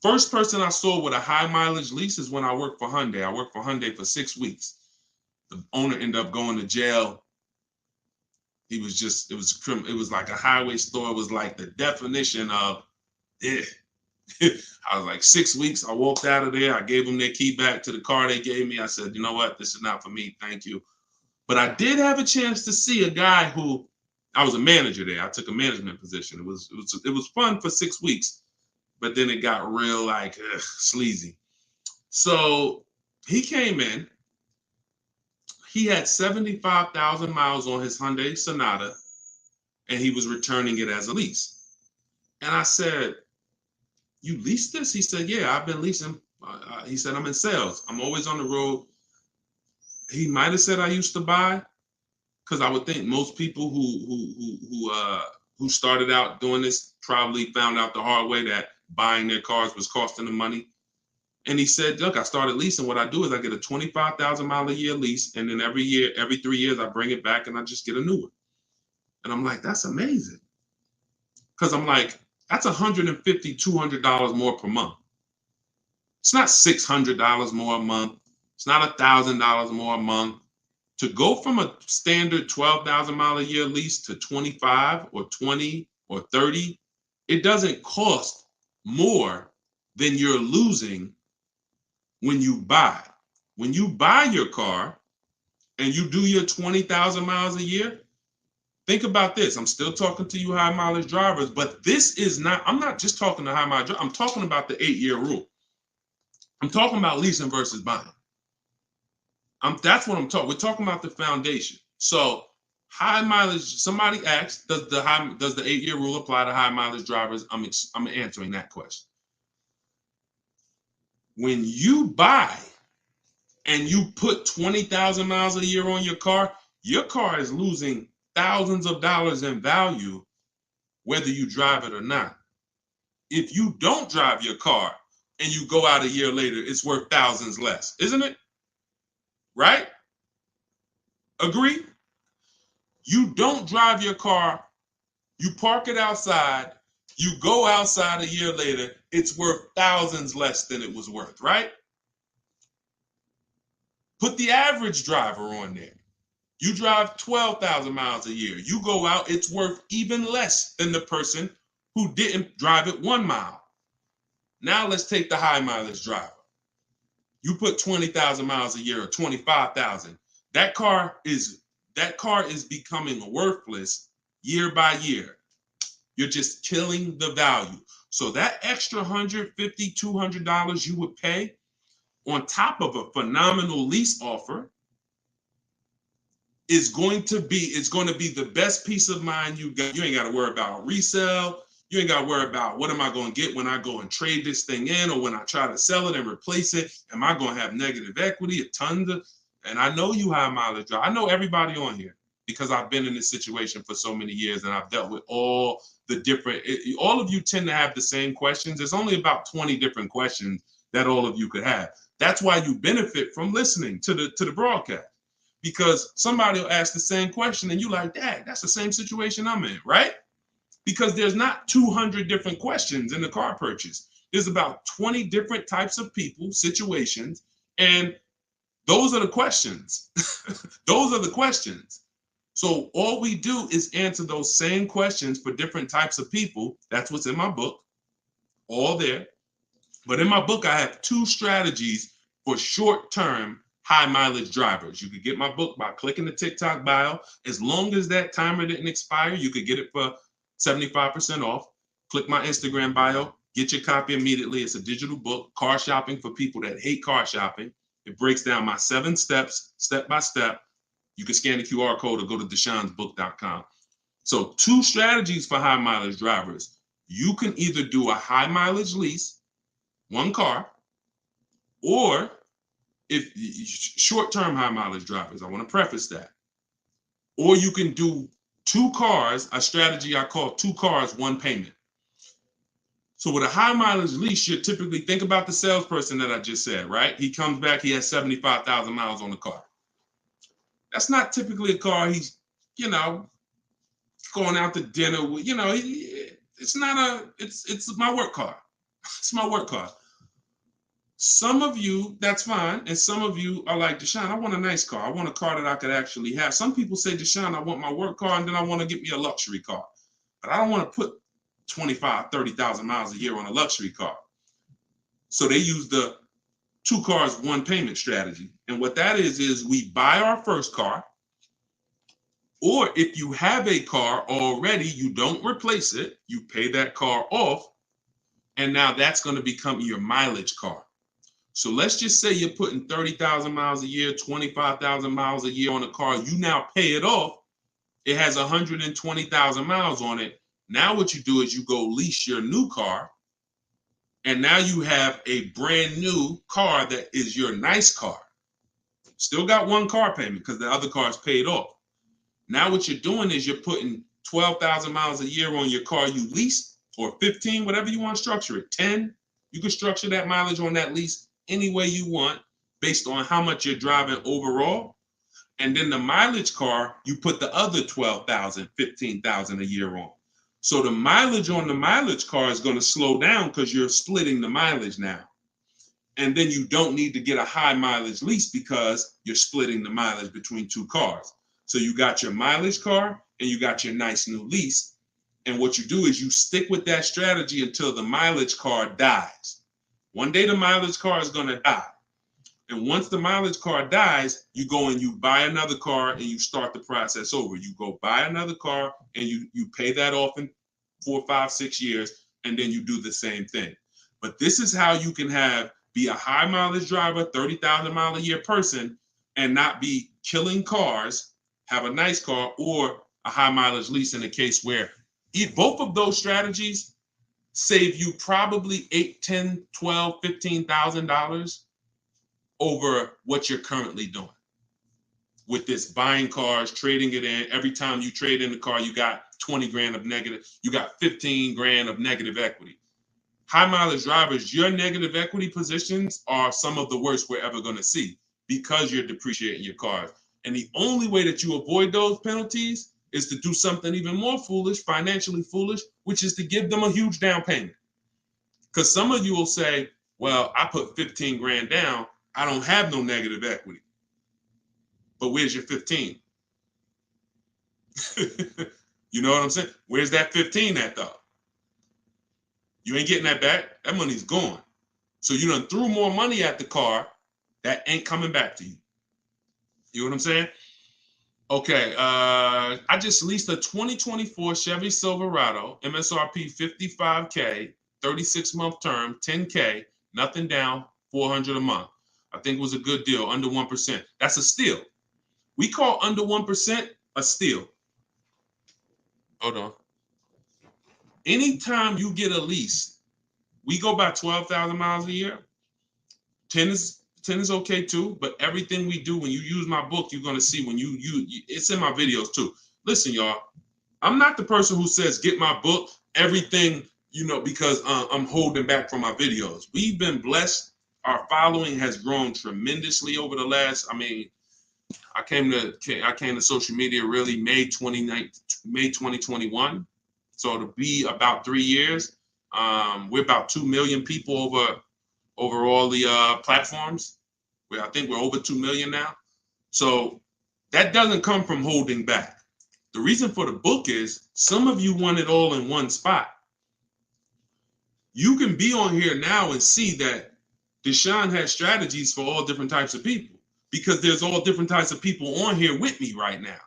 Speaker 1: first person I saw with a high mileage lease is when I worked for Hyundai. I worked for Hyundai for 6 weeks. The owner ended up going to jail. He was just, it was like a highway store. It was like the definition of, I was like 6 weeks. I walked out of there. I gave them their key back to the car they gave me. I said, you know what? This is not for me. Thank you. But I did have a chance to see a guy who, I was a manager there. I took a management position. It was fun for 6 weeks, but then it got real like sleazy. So he came in. He had 75,000 miles on his Hyundai Sonata, and he was returning it as a lease. And I said, you leased this? He said, yeah, I've been leasing. He said, I'm in sales. I'm always on the road. He might have said I used to buy, because I would think most people who started out doing this probably found out the hard way that buying their cars was costing them money. And he said, look, I started leasing. What I do is I get a 25,000 mile a year lease. And then every 3 years, I bring it back and I just get a new one. And I'm like, that's amazing. Because I'm like, that's $150, $200 more per month. It's not $600 more a month. It's not $1,000 more a month. To go from a standard 12,000 mile a year lease to 25 or 20 or 30, it doesn't cost more than you're losing when you buy. When you buy your car and you do your 20,000 miles a year, think about this. I'm still talking to you high mileage drivers, but this is not, I'm not just talking to high mileage drivers. I'm talking about the 8-year rule. I'm talking about leasing versus buying. That's what I'm talking. We're talking about the foundation. So high mileage, somebody asked, does the 8-year rule apply to high mileage drivers? I'm answering that question. When you buy and you put 20,000 miles a year on your car is losing thousands of dollars in value, whether you drive it or not. If you don't drive your car and you go out a year later, it's worth thousands less, isn't it? Right? Agree? You don't drive your car, you park it outside, you go outside a year later, it's worth thousands less than it was worth, right? Put the average driver on there. You drive 12,000 miles a year. You go out, it's worth even less than the person who didn't drive it 1 mile. Now let's take the high mileage driver. You put 20,000 miles a year or 25,000. That car is becoming worthless year by year. You're just killing the value. So that extra $150, $200 you would pay on top of a phenomenal lease offer is going to be the best peace of mind you got. You ain't got to worry about resale. You ain't got to worry about what am I going to get when I go and trade this thing in, or when I try to sell it and replace it. Am I going to have negative equity, a ton of, and I know you high mileage drive. I know everybody on here because I've been in this situation for so many years and I've dealt with all the different, all of you tend to have the same questions. There's only about 20 different questions that all of you could have. That's why you benefit from listening to the broadcast, because somebody will ask the same question and you like, dang, that's the same situation I'm in, right? Because there's not 200 different questions in the car purchase. There's about 20 different types of people, situations, and those are the questions. Those are the questions. So all we do is answer those same questions for different types of people. That's what's in my book, all there. But in my book, I have 2 strategies for short-term high mileage drivers. You could get my book by clicking the TikTok bio. As long as that timer didn't expire, you could get it for 75% off. Click my Instagram bio, get your copy immediately. It's a digital book, Car Shopping for People That Hate Car Shopping. It breaks down my 7 steps, step by step. You can scan the QR code or go to deshaunsbook.com. So 2 strategies for high mileage drivers. You can either do a high mileage lease, 1 car, or if short-term high mileage drivers, I want to preface that. Or you can do 2 cars, a strategy I call 2 cars, 1 payment. So with a high mileage lease, you typically think about the salesperson that I just said, right? He comes back, he has 75,000 miles on the car. That's not typically a car he's, going out to dinner with, it's my work car. It's my work car. Some of you, that's fine. And some of you are like, Deshaun, I want a nice car. I want a car that I could actually have. Some people say, Deshaun, I want my work car and then I want to get me a luxury car. But I don't want to put 25, 30,000 miles a year on a luxury car. So they use the 2 cars, 1 payment strategy. And what that is we buy our first car. Or if you have a car already, you don't replace it. You pay that car off. And now that's going to become your mileage car. So let's just say you're putting 30,000 miles a year, 25,000 miles a year on a car. You now pay it off. It has 120,000 miles on it. Now what you do is you go lease your new car. And now you have a brand new car that is your nice car. Still got 1 car payment because the other car is paid off. Now what you're doing is you're putting 12,000 miles a year on your car you leased, or 15, whatever you want to structure it. 10, you can structure that mileage on that lease any way you want based on how much you're driving overall. And then the mileage car, you put the other 12,000, 15,000 a year on. So the mileage on the mileage car is going to slow down because you're splitting the mileage now. And then you don't need to get a high mileage lease because you're splitting the mileage between 2 cars. So you got your mileage car and you got your nice new lease. And what you do is you stick with that strategy until the mileage car dies. One day the mileage car is going to die. And once the mileage car dies, you go and you buy another car and you start the process over. You go buy another car and you pay that off in 4, 5, 6 years, and then you do the same thing. But this is how you can be a high mileage driver, 30,000 mile a year person, and not be killing cars, have a nice car, or a high mileage lease in a case where both of those strategies save you probably $8, $10, $12, $15,000 over what you're currently doing. With this buying cars, trading it in, every time you trade in the car, you got 20 grand of negative, you got 15 grand of negative equity. High mileage drivers, your negative equity positions are some of the worst we're ever going to see because you're depreciating your cars. And the only way that you avoid those penalties is to do something even more foolish, financially foolish, which is to give them a huge down payment. Because some of you will say, well, I put 15 grand down. I don't have no negative equity. But where's your 15? You know what I'm saying? Where's that 15 at though? You ain't getting that back. That money's gone. So you done threw more money at the car that ain't coming back to you. You know what I'm saying? Okay, I just leased a 2024 Chevy Silverado, MSRP 55K, 36-month term, 10K, nothing down, $400 a month. I think it was a good deal, under 1%. That's a steal. We call under 1% a steal. Hold on. Anytime you get a lease, we go by 12,000 miles a year. 10 is okay too, but everything we do, when you use my book, you're going to see when you it's in my videos too. Listen, y'all, I'm not the person who says, get my book, everything, because I'm holding back from my videos. We've been blessed. Our following has grown tremendously over the last, I came to social media really May 2021. So to be about 3 years, we're about 2 million people over all the platforms. I think we're over 2 million now. So that doesn't come from holding back. The reason for the book is some of you want it all in one spot. You can be on here now and see that Deshaun has strategies for all different types of people, because there's all different types of people on here with me right now.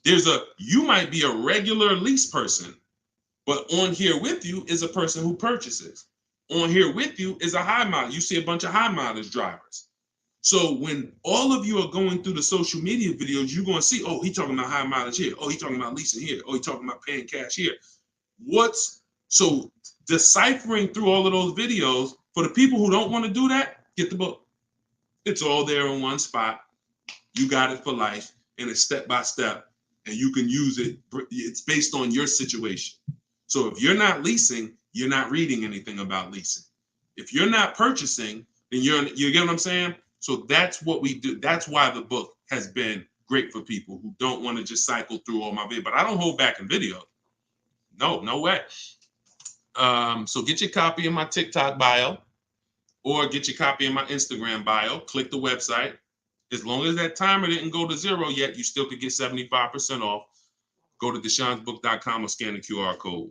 Speaker 1: You might be a regular lease person, but on here with you is a person who purchases. On here with you is a high mileage. You see a bunch of high mileage drivers. So when all of you are going through the social media videos, you're going to see, oh, he's talking about high mileage here. Oh, he's talking about leasing here. Oh, he's talking about paying cash here. So deciphering through all of those videos, for the people who don't want to do that, get the book. It's all there in one spot. You got it for life, and it's step by step, and you can use it. It's based on your situation. So if you're not leasing, you're not reading anything about leasing. If you're not purchasing, then you get what I'm saying? So that's what we do. That's why the book has been great for people who don't want to just cycle through all my videos. But I don't hold back in video. No way. So get your copy in my TikTok bio, or get your copy in my Instagram bio. Click the website. As long as that timer didn't go to 0 yet, you still could get 75% off. Go to Deshaun'sBook.com or scan the QR code.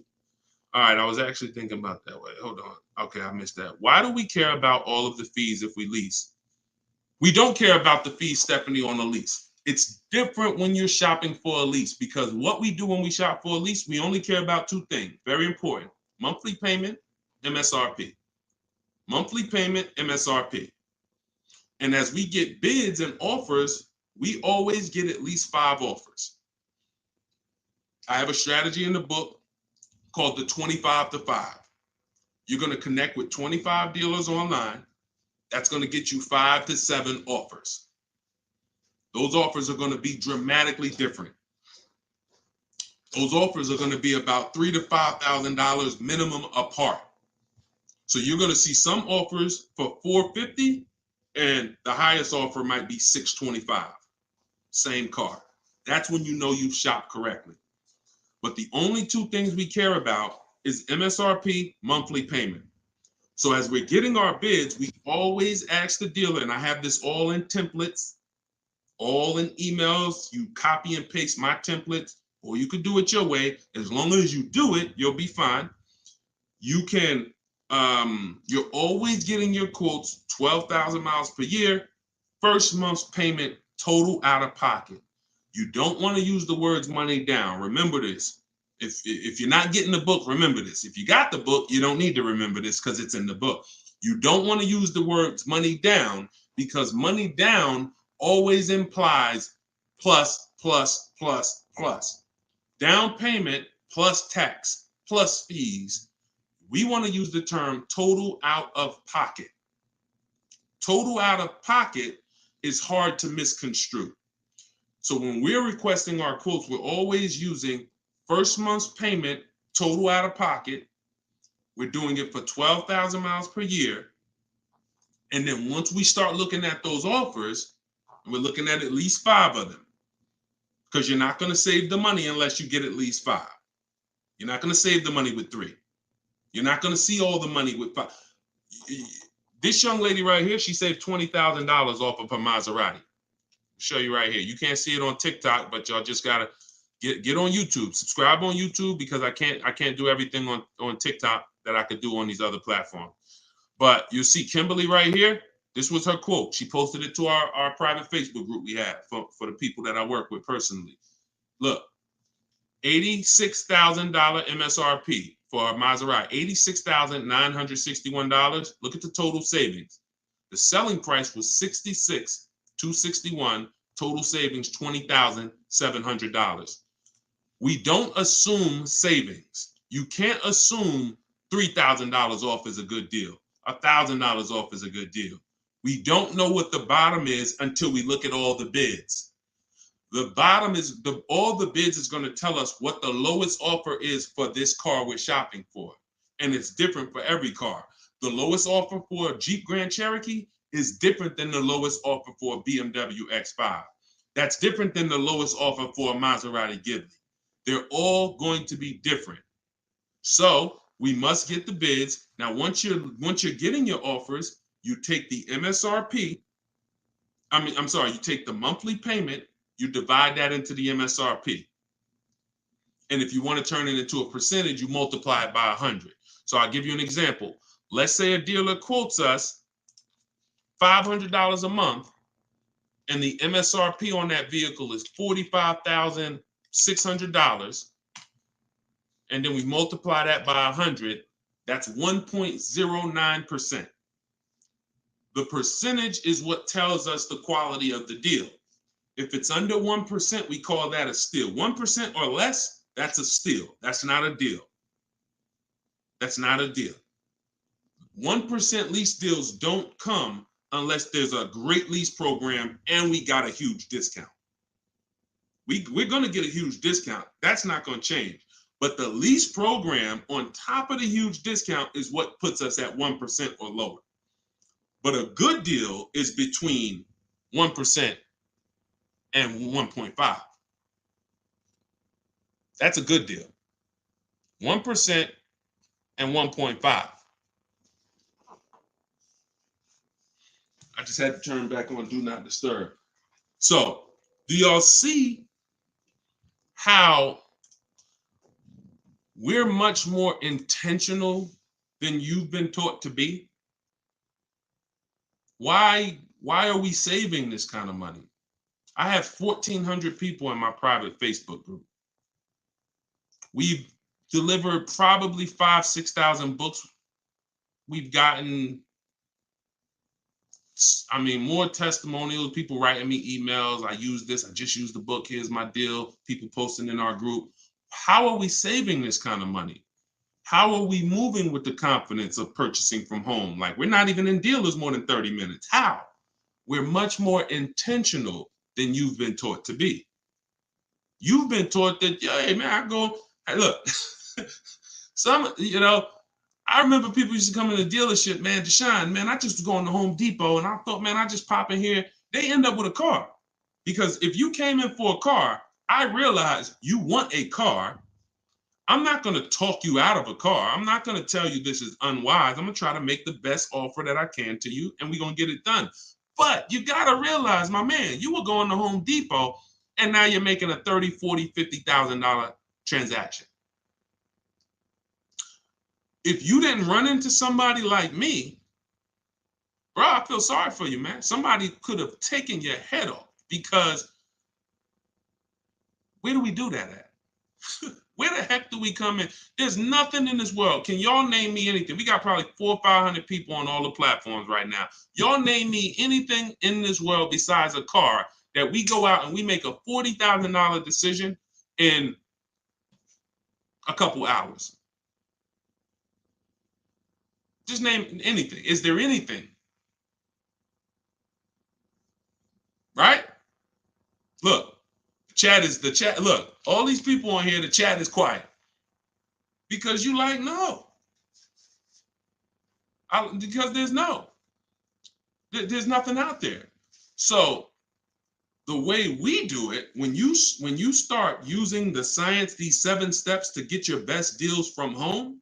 Speaker 1: All right, I was actually thinking about that way. Hold on. Okay, I missed that. Why do we care about all of the fees if we lease? We don't care about the fees, Stephanie, on a lease. It's different when you're shopping for a lease, because what we do when we shop for a lease, we only care about two things. Very important. Monthly payment, MSRP. Monthly payment, MSRP. And as we get bids and offers, we always get at least 5 offers. I have a strategy in the book called the 25 to 5. You're going to connect with 25 dealers online. That's going to get you 5 to 7 offers. Those offers are going to be dramatically different. Those offers are going to be about $3,000 to $5,000 minimum apart. So you're going to see some offers for $450, and the highest offer might be $625. Same car. That's when you know you've shopped correctly. But the only two things we care about is MSRP, monthly payment. So as we're getting our bids, we always ask the dealer, and I have this all in templates, all in emails. You copy and paste my templates, or you could do it your way. As long as you do it, you'll be fine. You can, you're always getting your quotes, 12,000 miles per year, first month's payment, total out of pocket. You don't want to use the words money down. Remember this. If you're not getting the book, remember this. If you got the book, you don't need to remember this because it's in the book. You don't want to use the words money down, because money down always implies plus, plus, plus, plus. Down payment plus tax plus fees. We want to use the term total out of pocket. Total out of pocket is hard to misconstrue. So when we're requesting our quotes, we're always using first month's payment, total out of pocket. We're doing it for 12,000 miles per year. And then once we start looking at those offers, we're looking at least 5 of them, because you're not going to save the money unless you get at least 5. You're not going to save the money with 3. You're not going to see all the money with 5. This young lady right here, she saved $20,000 off of her Maserati. I'll show you right here. You can't see it on TikTok, but y'all just gotta get on YouTube. Subscribe on YouTube, because I can't do everything on TikTok that I could do on these other platforms. But you see Kimberly right here. This was her quote. She posted it to our private Facebook group we have for the people that I work with personally. Look, $86,000 MSRP for a Maserati, $86,961. Look at the total savings. The selling price was $66,261. Total savings $20,700. We don't assume savings. You can't assume $3,000 off is a good deal. $1,000 off is a good deal. We don't know what the bottom is until we look at all the bids. The bottom is all the bids is going to tell us what the lowest offer is for this car we're shopping for. And it's different for every car. The lowest offer for a Jeep Grand Cherokee is different than the lowest offer for a BMW X5. That's different than the lowest offer for a Maserati Ghibli. They're all going to be different. So we must get the bids. Now, once you're getting your offers, you take the MSRP. You take the monthly payment, you divide that into the MSRP. And if you want to turn it into a percentage, you multiply it by 100. So I'll give you an example. Let's say a dealer quotes us $500 a month, and the MSRP on that vehicle is $45,600. And then we multiply that by 100. That's 1.09%. The percentage is what tells us the quality of the deal. If it's under 1%, we call that a steal. 1% or less, that's a steal. That's not a deal. That's not a deal. 1% lease deals don't come unless there's a great lease program and we got a huge discount. We're going to get a huge discount. That's not going to change. But the lease program on top of the huge discount is what puts us at 1% or lower. But a good deal is between 1% and 1.5. That's a good deal. 1% and 1.5. I just had to turn back on Do Not Disturb. So, do y'all see how we're much more intentional than you've been taught to be? Why are we saving this kind of money? I have 1,400 people in my private Facebook group. We've delivered probably 6,000 books. We've gotten, more testimonials, people writing me emails. I use this, I just used the book, here's my deal, people posting in our group. How are we saving this kind of money? How are we moving with the confidence of purchasing from home? Like, we're not even in dealers more than 30 minutes. How? We're much more intentional than you've been taught to be. You've been taught that, hey man, hey, look, I remember people used to come in the dealership, man, Deshaun, man, I just was going to Home Depot and I thought, man, I just pop in here. They end up with a car. Because if you came in for a car, I realize you want a car. I'm not going to talk you out of a car. I'm not going to tell you this is unwise. I'm going to try to make the best offer that I can to you, and we're going to get it done. But you got to realize, my man, you were going to Home Depot, and now you're making a $30,000, $40,000, $50,000 transaction. If you didn't run into somebody like me, bro, I feel sorry for you, man. Somebody could have taken your head off, because where do we do that at? Where the heck do we come in? There's nothing in this world. Can y'all name me anything? We got probably 400 or 500 people on all the platforms right now. Y'all name me anything in this world besides a car that we go out and we make a $40,000 decision in a couple hours. Just name anything. Is there anything? Right? Look. The chat. Look, all these people on here, the chat is quiet. Because you like, no. Because there's nothing out there. So the way we do it, when you start using the science, these 7 steps to get your best deals from home,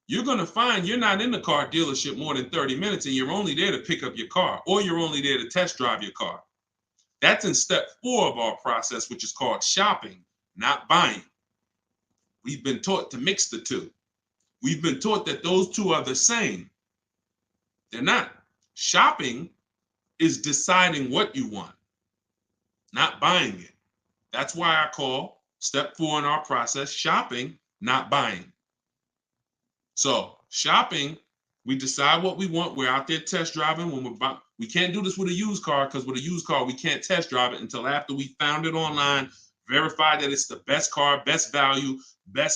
Speaker 1: you're going to find you're not in the car dealership more than 30 minutes and you're only there to pick up your car, or you're only there to test drive your car. That's in step 4 of our process, which is called shopping, not buying. We've been taught to mix the two. We've been taught that those two are the same. They're not. Shopping is deciding what you want, not buying it. That's why I call step 4 in our process shopping, not buying. So shopping, we decide what we want. We're out there test driving. When we're buying, we can't do this with a used car, because with a used car, we can't test drive it until after we found it online, verify that it's the best car, best value,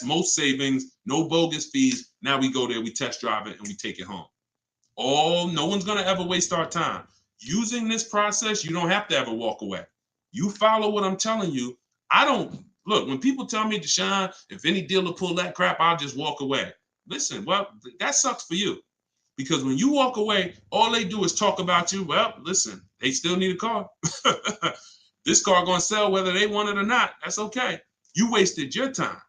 Speaker 1: most savings, no bogus fees. Now we go there, we test drive it, and we take it home. No one's going to ever waste our time. Using this process, you don't have to ever walk away. You follow what I'm telling you. Look, when people tell me, Deshaun, if any dealer pull that crap, I'll just walk away. Listen, well, that sucks for you. Because when you walk away, all they do is talk about you. Well, listen, they still need a car. This car going to sell whether they want it or not. That's okay. You wasted your time.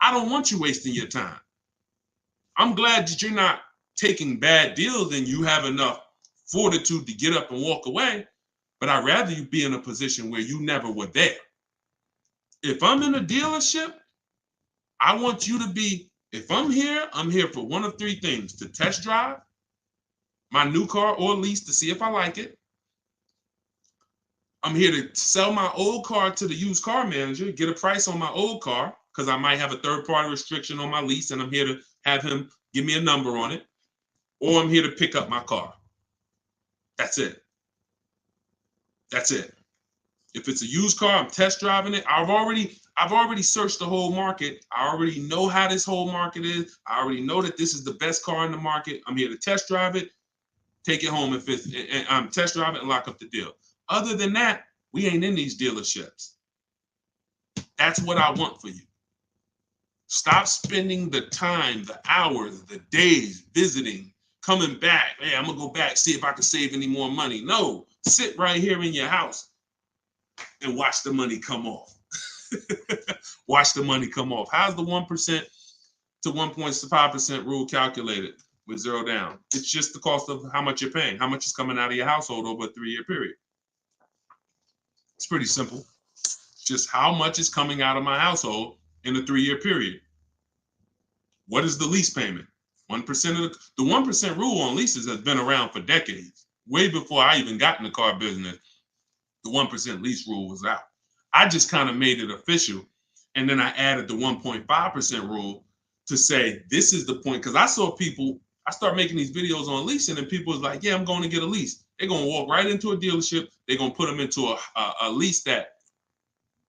Speaker 1: I don't want you wasting your time. I'm glad that you're not taking bad deals and you have enough fortitude to get up and walk away. but I'd rather you be in a position where you never were there. If I'm in a dealership, I want you to be, if I'm here for one of three things: to test drive my new car or lease to see if I like it. I'm here to sell my old car to the used car manager, get a price on my old car, because I might have a third-party restriction on my lease, and I'm here to have him give me a number on it. Or I'm here to pick up my car. That's it. That's it. If it's a used car, I'm test driving it. I've already searched the whole market. I already know how this whole market is. I already know that this is the best car in the market. I'm here to test drive it, take it home if it's, and I'm test drive it and lock up the deal. Other than that, we ain't in these dealerships. That's what I want for you. Stop spending the time, the hours, the days visiting, coming back. Hey, I'm gonna go back, see if I can save any more money. No, sit right here in your house and watch the money come off. Watch the money come off. How's the 1% to 1.5% rule calculated with zero down? It's just the cost of how much you're paying, how much is coming out of your household over a 3-year period. It's pretty simple. Just how much is coming out of my household in a 3-year period. What is the lease payment? 1% of the 1% rule on leases has been around for decades. Way before I even got in the car business, the 1% lease rule was out. I just kind of made it official. And then I added the 1.5% rule to say, this is the point. Because I saw people, I started making these videos on leasing, and people was like, yeah, I'm going to get a lease. They're going to walk right into a dealership. They're going to put them into a lease that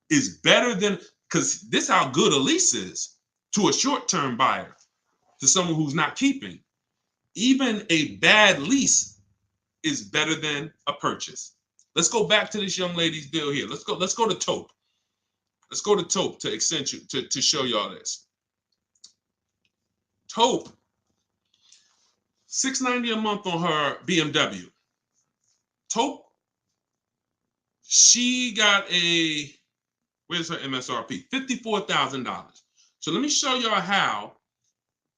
Speaker 1: is better than, because this is how good a lease is to a short-term buyer, to someone who's not keeping. Even a bad lease is better than a purchase. Let's go back to this young lady's deal here. Let's go to Taupe. Let's go to Taupe to accentuate, to show y'all this. Taupe, $690 a month on her BMW. Taupe, she got a, where's her MSRP? $54,000. So let me show y'all how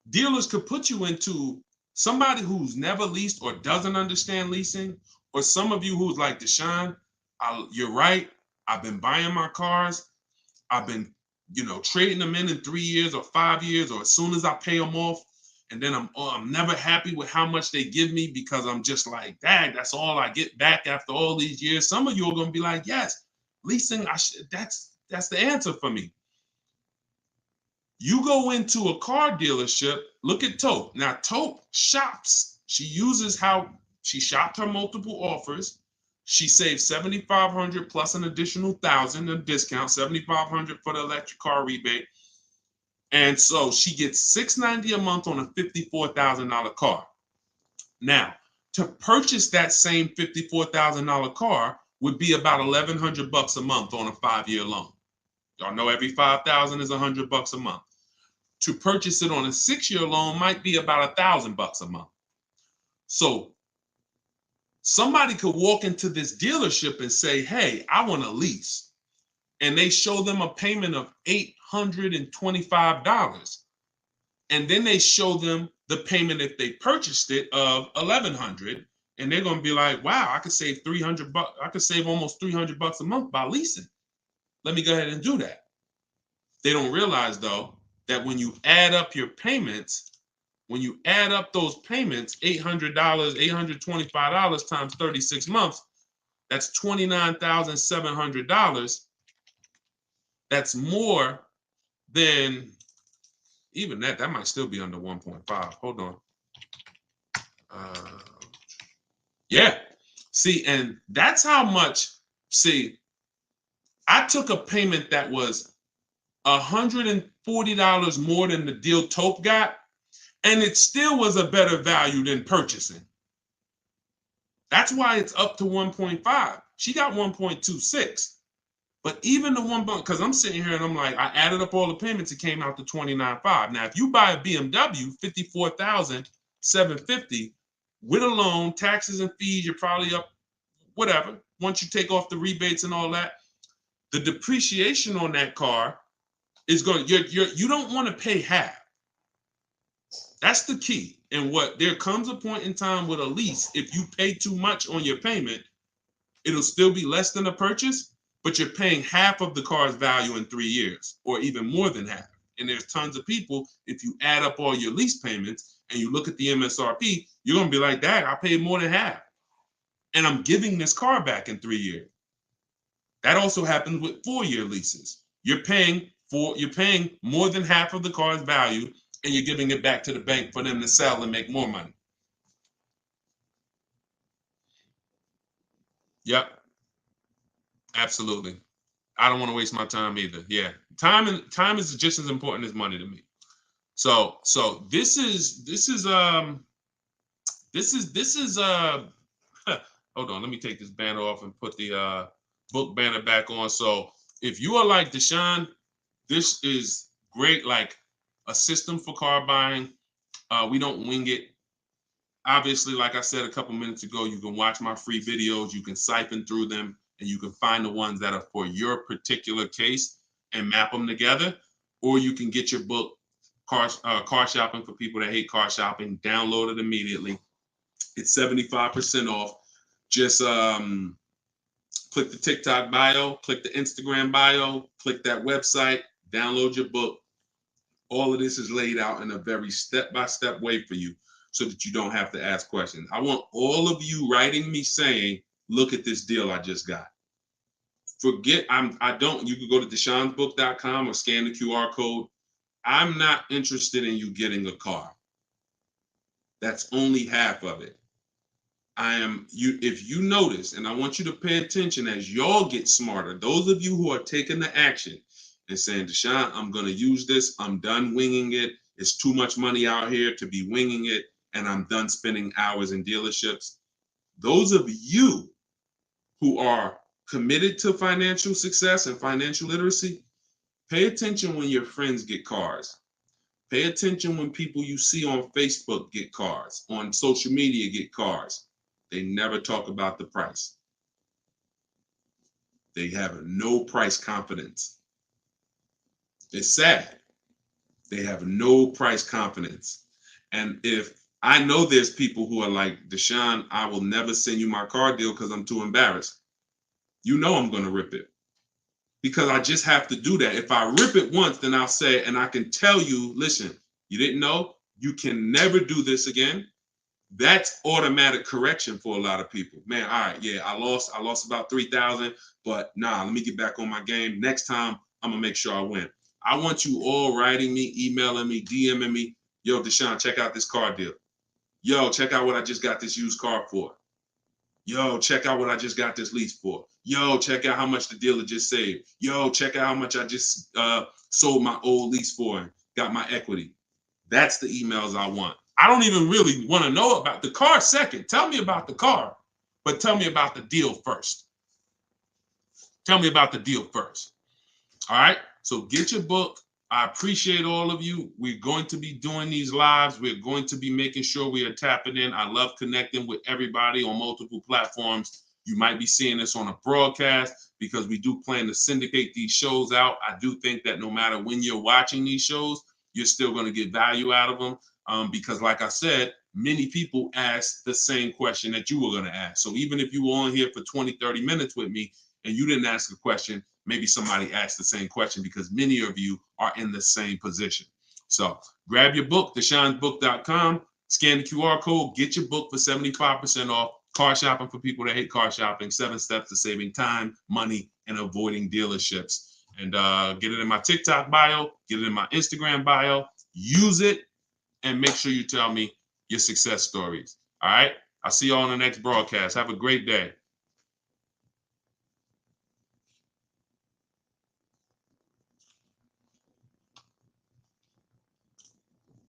Speaker 1: dealers could put you into somebody who's never leased or doesn't understand leasing, or some of you who's like, Deshaun, you're right. I've been buying my cars. I've been, trading them in 3 years or 5 years, or as soon as I pay them off, and then I'm never happy with how much they give me, because I'm just like, dang, that's all I get back after all these years. Some of you are going to be like, yes, leasing, that's the answer for me. You go into a car dealership, look at Taupe. Now, Taupe shops. She uses how she shopped her multiple offers. She saved $7,500 plus an additional $1,000 in discount, $7,500 for the electric car rebate. And so she gets $690 a month on a $54,000 car. Now, to purchase that same $54,000 car would be about $1,100 a month on a 5-year loan. Y'all know every $5,000 is $100 a month. To purchase it on a 6-year loan might be about $1,000 a month. So somebody could walk into this dealership and say, hey, I want a lease. And they show them a payment of $825. And then they show them the payment if they purchased it of $1,100. And they're going to be like, wow, I could save $300. I could save almost $300 a month by leasing. Let me go ahead and do that. They don't realize, though, that when you add up your payments, when you add up those payments, $800, $825 times 36 months, that's $29,700. That's more than, even that might still be under 1.5. Hold on. Yeah. See, and that's how much, I took a payment that was $140 more than the deal Taupe got, and it still was a better value than purchasing. That's why it's up to 1.5. She got 1.26. But even the one, because I'm sitting here and I'm like, I added up all the payments, it came out to $29,500. Now, if you buy a BMW, $54,750 with a loan, taxes and fees, you're probably up, whatever. Once you take off the rebates and all that, the depreciation on that car is going to, you don't want to pay half. That's the key. And there comes a point in time with a lease, if you pay too much on your payment, It'll still be less than a purchase, but you're paying half of the car's value in 3 years, or even more than half. And there's tons of people, if you add up all your lease payments and you look at the MSRP, you're going to be like, dang, I paid more than half. And I'm giving this car back in 3 years. That also happens with 4-year leases. You're paying more than half of the car's value, and you're giving it back to the bank for them to sell and make more money. Yep, absolutely. I don't want to waste my time either. Yeah, time is just as important as money to me. So this is hold on, let me take this banner off and put the book banner back on. So if you are like Deshaun, this is great, like a system for car buying. We don't wing it. Obviously, like I said a couple minutes ago, you can watch my free videos, you can siphon through them, and you can find the ones that are for your particular case and map them together. Or you can get your book, Car Shopping for People That Hate Car Shopping, download it immediately. It's 75% off. Just click the TikTok bio, click the Instagram bio, click that website, download your book. All of this is laid out in a very step-by-step way for you so that you don't have to ask questions. I want all of you writing me saying, look at this deal I just got. You can go to Deshaun'sBook.com or scan the QR code. I'm not interested in you getting a car. That's only half of it. If you notice, and I want you to pay attention as y'all get smarter, those of you who are taking the action and saying, Deshaun, I'm going to use this. I'm done winging it. It's too much money out here to be winging it. And I'm done spending hours in dealerships. Those of you who are committed to financial success and financial literacy, pay attention when your friends get cars. Pay attention when people you see on Facebook get cars, on social media get cars. They never talk about the price. They have no price confidence. It's sad. They have no price confidence. And if I know there's people who are like, Deshaun, I will never send you my car deal because I'm too embarrassed. You know I'm going to rip it because I just have to do that. If I rip it once, then I'll say, and I can tell you, listen, you didn't know, you can never do this again. That's automatic correction for a lot of people. Man, all right, yeah, I lost about 3,000, but nah, let me get back on my game. Next time, I'm gonna make sure I win. I want you all writing me, emailing me, DMing me. Yo, Deshaun, check out this car deal. Yo, check out what I just got this used car for. Yo, check out what I just got this lease for. Yo, check out how much the dealer just saved. Yo, check out how much I just sold my old lease for and got my equity. That's the emails I want. I don't even really want to know about the car second. Tell me about the car, but tell me about the deal first. Tell me about the deal first. All right. So get your book. I appreciate all of you. We're going to be doing these lives. We're going to be making sure we are tapping in. I love connecting with everybody on multiple platforms. You might be seeing this on a broadcast because we do plan to syndicate these shows out. I do think that no matter when you're watching these shows, you're still going to get value out of them. Because like I said, many people ask the same question that you were going to ask. So even if you were on here for 20, 30 minutes with me and you didn't ask a question, maybe somebody asked the same question because many of you are in the same position. So grab your book, Deshaun'sBook.com, scan the QR code, get your book for 75% off. Car Shopping for People That Hate Car Shopping, 7 Steps to Saving Time, Money, and Avoiding Dealerships. And get it in my TikTok bio, get it in my Instagram bio, use it, and make sure you tell me your success stories. All right. I'll see you all on the next broadcast. Have a great day.